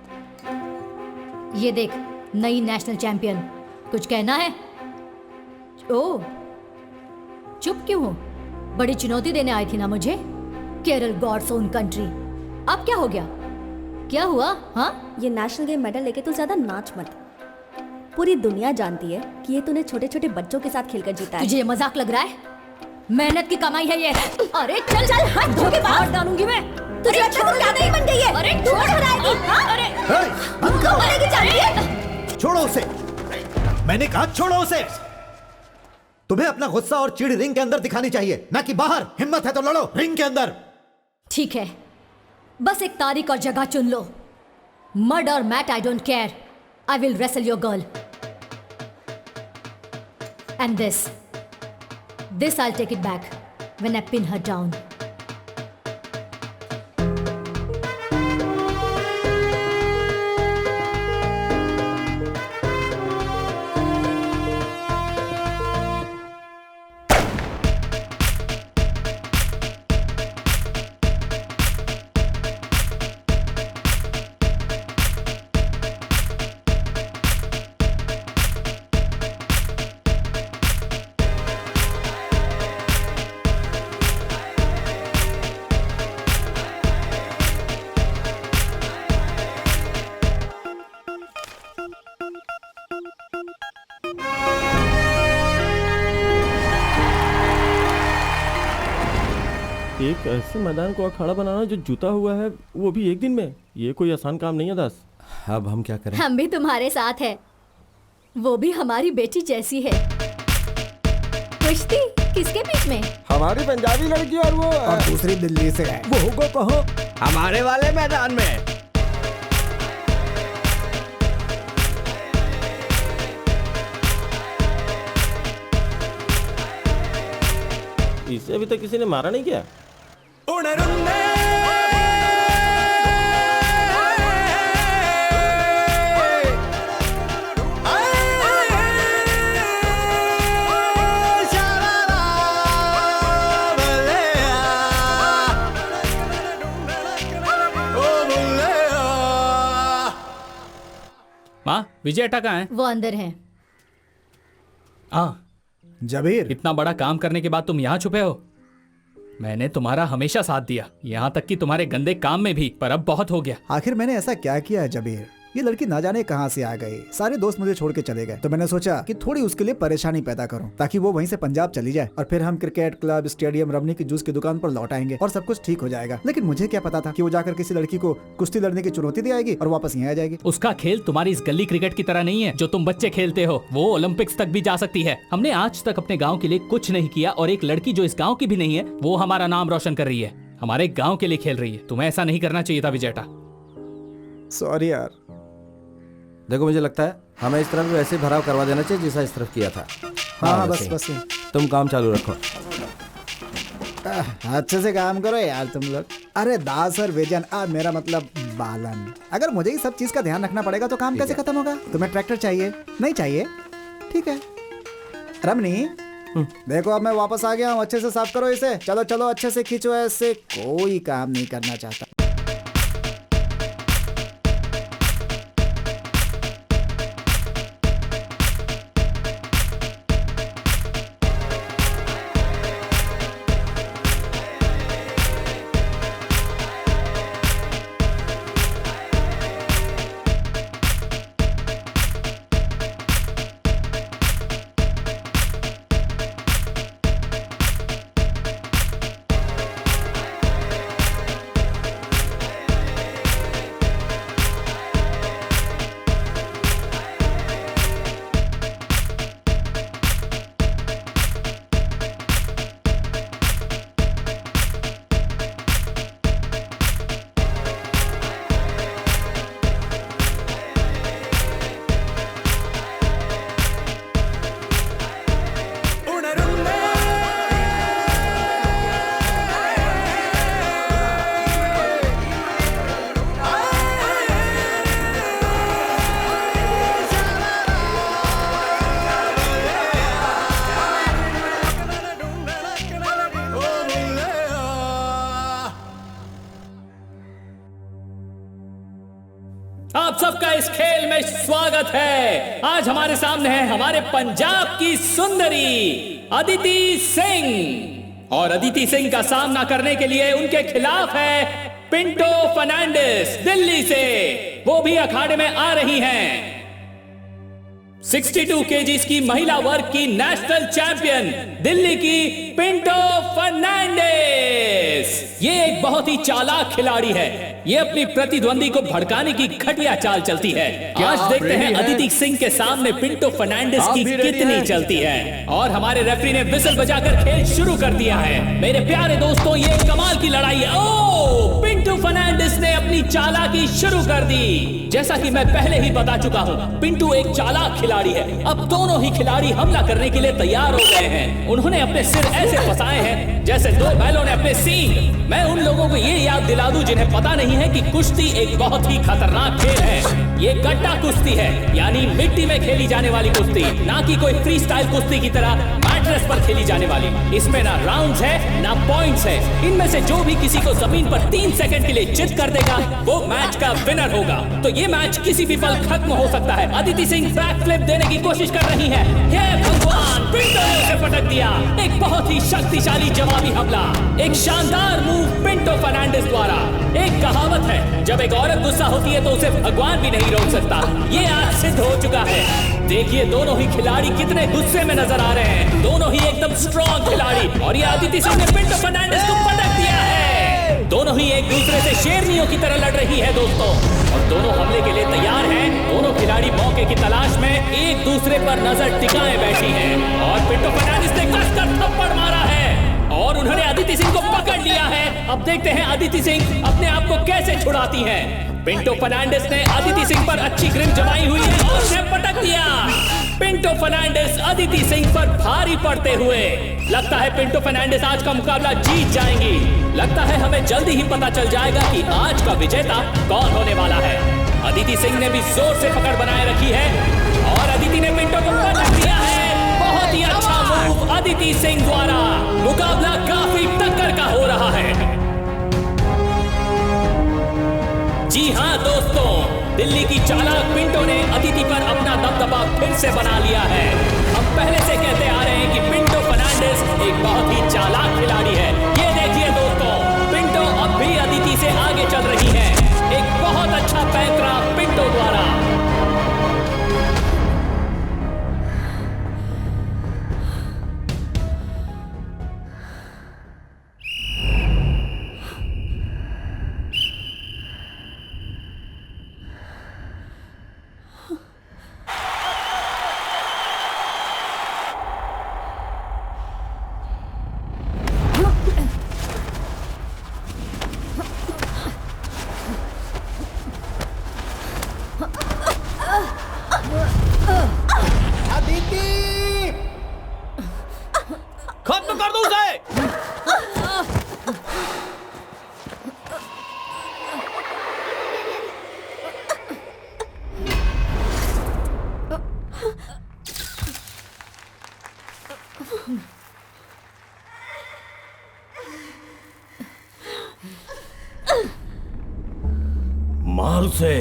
ये देख, नई नेशनल चैंपियन। कुछ कहना है? ओह, चुप क्यों हो? बड़ी चुनौती देने आई थी ना मुझे। Kerala God's own country. अब क्या हो गया? क्या हुआ? हाँ,
ये नेशनल गेम मेडल लेके तू ज्यादा नाच मत। पूरी दुनिया जानती है कि ये तूने छोटे छोटे बच्चों के साथ खेलकर जीता है।
तुझे ये मजाक लग रहा है? मेहनत की कमाई है ये। अरे चल चल, हट जो के बाहर डालूंगी मैं। तुझे अच्छा तो क्या नहीं बन गई है? अरे छोड़ कराएगी। अरे मरेगी जानती है?
छोड़ो उसे, मैंने कहा छोड़ो उसे। तुम्हें अपना गुस्सा और चिढ़ रिंग के अंदर दिखानी चाहिए, ना कि बाहर। हिम्मत है तो लड़ो रिंग के अंदर।
ठीक है, बस एक तारीख और जगह चुन लो। मर्ड और मैट, I don't care. I will wrestle your girl. And this I'll take it back when I pin her down.
एक ऐसे मैदान को अखाड़ा बनाना जो जुता हुआ है, वो भी एक दिन में, ये कोई आसान काम नहीं है दास।
अब हम क्या करें?
हम भी तुम्हारे साथ हैं। वो भी हमारी बेटी जैसी है। कुश्ती किसके बीच में?
हमारी पंजाबी लड़की और वो
और दूसरी दिल्ली से है।
वो होगा कहाँ?
हमारे वाले मैदान में।
इसे अभी तक किसी ने मारा नहीं क्या?
विजयटा कहाँ है?
वो अंदर है।
जबीर,
इतना बड़ा काम करने के बाद तुम यहाँ छुपे हो? मैंने तुम्हारा हमेशा साथ दिया, यहाँ तक कि तुम्हारे गंदे काम में भी, पर अब बहुत हो गया।
आखिर मैंने ऐसा क्या किया है जबीर? ये लड़की ना जाने कहाँ से आ गई, सारे दोस्त मुझे छोड़ के चले गए, तो मैंने सोचा कि थोड़ी उसके लिए परेशानी पैदा करूं, ताकि वो वहीं से पंजाब चली जाए और फिर हम क्रिकेट क्लब, स्टेडियम, रमनी की जूस की दुकान पर लौट आएंगे और सब कुछ ठीक हो जाएगा। लेकिन मुझे क्या पता था कि वो जाकर किसी लड़की को कुश्ती लड़ने की चुनौती दे आएगी और वापस यहाँ आ जाएगी।
उसका खेल तुम्हारी इस गली क्रिकेट की तरह नहीं है जो तुम बच्चे खेलते हो। वो ओलंपिक्स तक भी जा सकती है। हमने आज तक अपने गाँव के लिए कुछ नहीं किया, और एक लड़की जो इस गाँव की भी नहीं है वो हमारा नाम रोशन कर रही है, हमारे गाँव के लिए खेल रही है। तुम्हें ऐसा नहीं करना चाहिए था विजयटा।
सॉरी यार।
देखो, मुझे लगता है हमें इस तरफ भी वैसे भराव करवा देना चाहिए जैसा इस तरफ किया था।
हाँ,
वैसे
बस
ही। तुम काम चालू रखो।
अच्छे से काम करो यार तुम लोग। अरे दास और विजन, मेरा मतलब बालन, अगर मुझे ही सब चीज का ध्यान रखना पड़ेगा तो काम कैसे खत्म होगा? तुम्हें ट्रैक्टर चाहिए? नहीं चाहिए? ठीक है। रमनी, देखो अब मैं वापस आ गया हूँ, अच्छे से साफ करो इसे। चलो चलो, अच्छे से खींचो, ऐसे कोई काम नहीं करना चाहता।
आप सबका इस खेल में स्वागत है। आज हमारे सामने है हमारे पंजाब की सुंदरी अदिति सिंह, और अदिति सिंह का सामना करने के लिए उनके खिलाफ है पिंटो फर्नांडिस दिल्ली से। वो भी अखाड़े में आ रही हैं। 62 केजीज की महिला वर्ग की नेशनल चैंपियन दिल्ली की पिंटो फर्नांडिस। ये एक बहुत ही चालाक खिलाड़ी है। ये अपनी प्रतिद्वंदी को भड़काने की घटिया चाल चलती है। आज देखते हैं अदिति सिंह के सामने पिंटो फर्नांडिस की कितनी चलती है। और हमारे रेफरी ने विसल बजाकर खेल शुरू कर दिया है। मेरे प्यारे दोस्तों, ये कमाल की लड़ाई है। ओह, पिंटो फर्नांडिस ने अपनी चालाकी शुरू कर दी। जैसा कि मैं पहले ही बता चुका हूँ, पिंटू एक चालाक खिलाड़ी है। अब दोनों ही खिलाड़ी हमला करने के लिए तैयार हो गए हैं। उन्होंने अपने सिर ऐसे फंसाए हैं जैसे दो बैलों ने अपने सींग। मैं उन लोगों को ये याद दिला दूं जिन्हें पता नहीं है कि कुश्ती एक बहुत ही खतरनाक खेल है। ये गड्ढा कुश्ती है, यानी मिट्टी में खेली जाने वाली कुश्ती, ना कि कोई फ्री स्टाइल कुश्ती की तरह मैट्रेस पर खेली जाने वाली। इसमें ना राउंड्स है ना पॉइंट्स है। इनमें से जो भी किसी को जमीन पर 3 सेकंड के लिए चित कर देगा वो मैच का विनर होगा। तो ये मैच किसी भी पल खत्म हो सकता है। अदिति सिंह बैक फ्लिप देने की कोशिश कर रही है। हे भगवान, पिंटो ने उसे पटक दिया। एक बहुत ही शक्तिशाली जवाबी हमला, एक शानदार मूव पिंटो फर्नांडिस द्वारा। एक कहावत है, जब एक औरत गुस्सा होती है तो उसे भगवान भी नहीं रोक सकता। ये आज सिद्ध हो चुका है। देखिए दोनों ही खिलाड़ी कितने गुस्से में नजर आ रहे हैं। दोनों ही एकदम स्ट्रॉन्ग खिलाड़ी, और ये अदिति सिंह ने पिंटो फर्नांडिस को पटक दिया है। दोनों ही एक दूसरे से शेरनियों की तरह लड़ रही है दोस्तों, और दोनों हमले के लिए तैयार हैं। दोनों खिलाड़ी मौके की तलाश में एक दूसरे पर नजर टिकाए बैठी हैं, और पिंटो फर्नांडिस ने कसकर थप्पड़ मारा है और उन्होंने अदिति सिंह को पकड़ लिया है। अब देखते हैं अदिति सिंह अपने आप को कैसे छुड़ाती हैं। पिंटो फर्नांडिस ने अदिति सिंह पर अच्छी ग्रिप जमाई हुई है और उसे पटक दिया। पिंटो फर्नांडिस अदिति सिंह पर भारी पड़ते हुए। लगता है पिंटो फर्नांडिस आज का मुकाबला जीत जाएंगी। लगता है हमें जल्दी ही पता चल जाएगा कि आज का विजेता कौन होने वाला है। अदिति सिंह ने भी जोर से पकड़ बनाए रखी है और अदिति ने पिंटो को पटक दिया है। बहुत ही अच्छा मूव अदिति सिंह द्वारा। मुकाबला काफी टक्कर का हो रहा है। जी हाँ दोस्तों, दिल्ली की चालाक पिंटो ने अदिति पर अपना दबदबा फिर से बना लिया है। हम पहले से कहते आ रहे हैं कि पिंटो फर्नांडिस एक बहुत ही चालाक खिलाड़ी है। ये देखिए दोस्तों, पिंटो अब भी अदिति से आगे चल रही है। एक बहुत अच्छा पैंतरा पिंटो द्वारा।
खत्म कर दो उसे। मार उसे।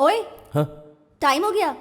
ओए
हाँ?
टाइम हो गया।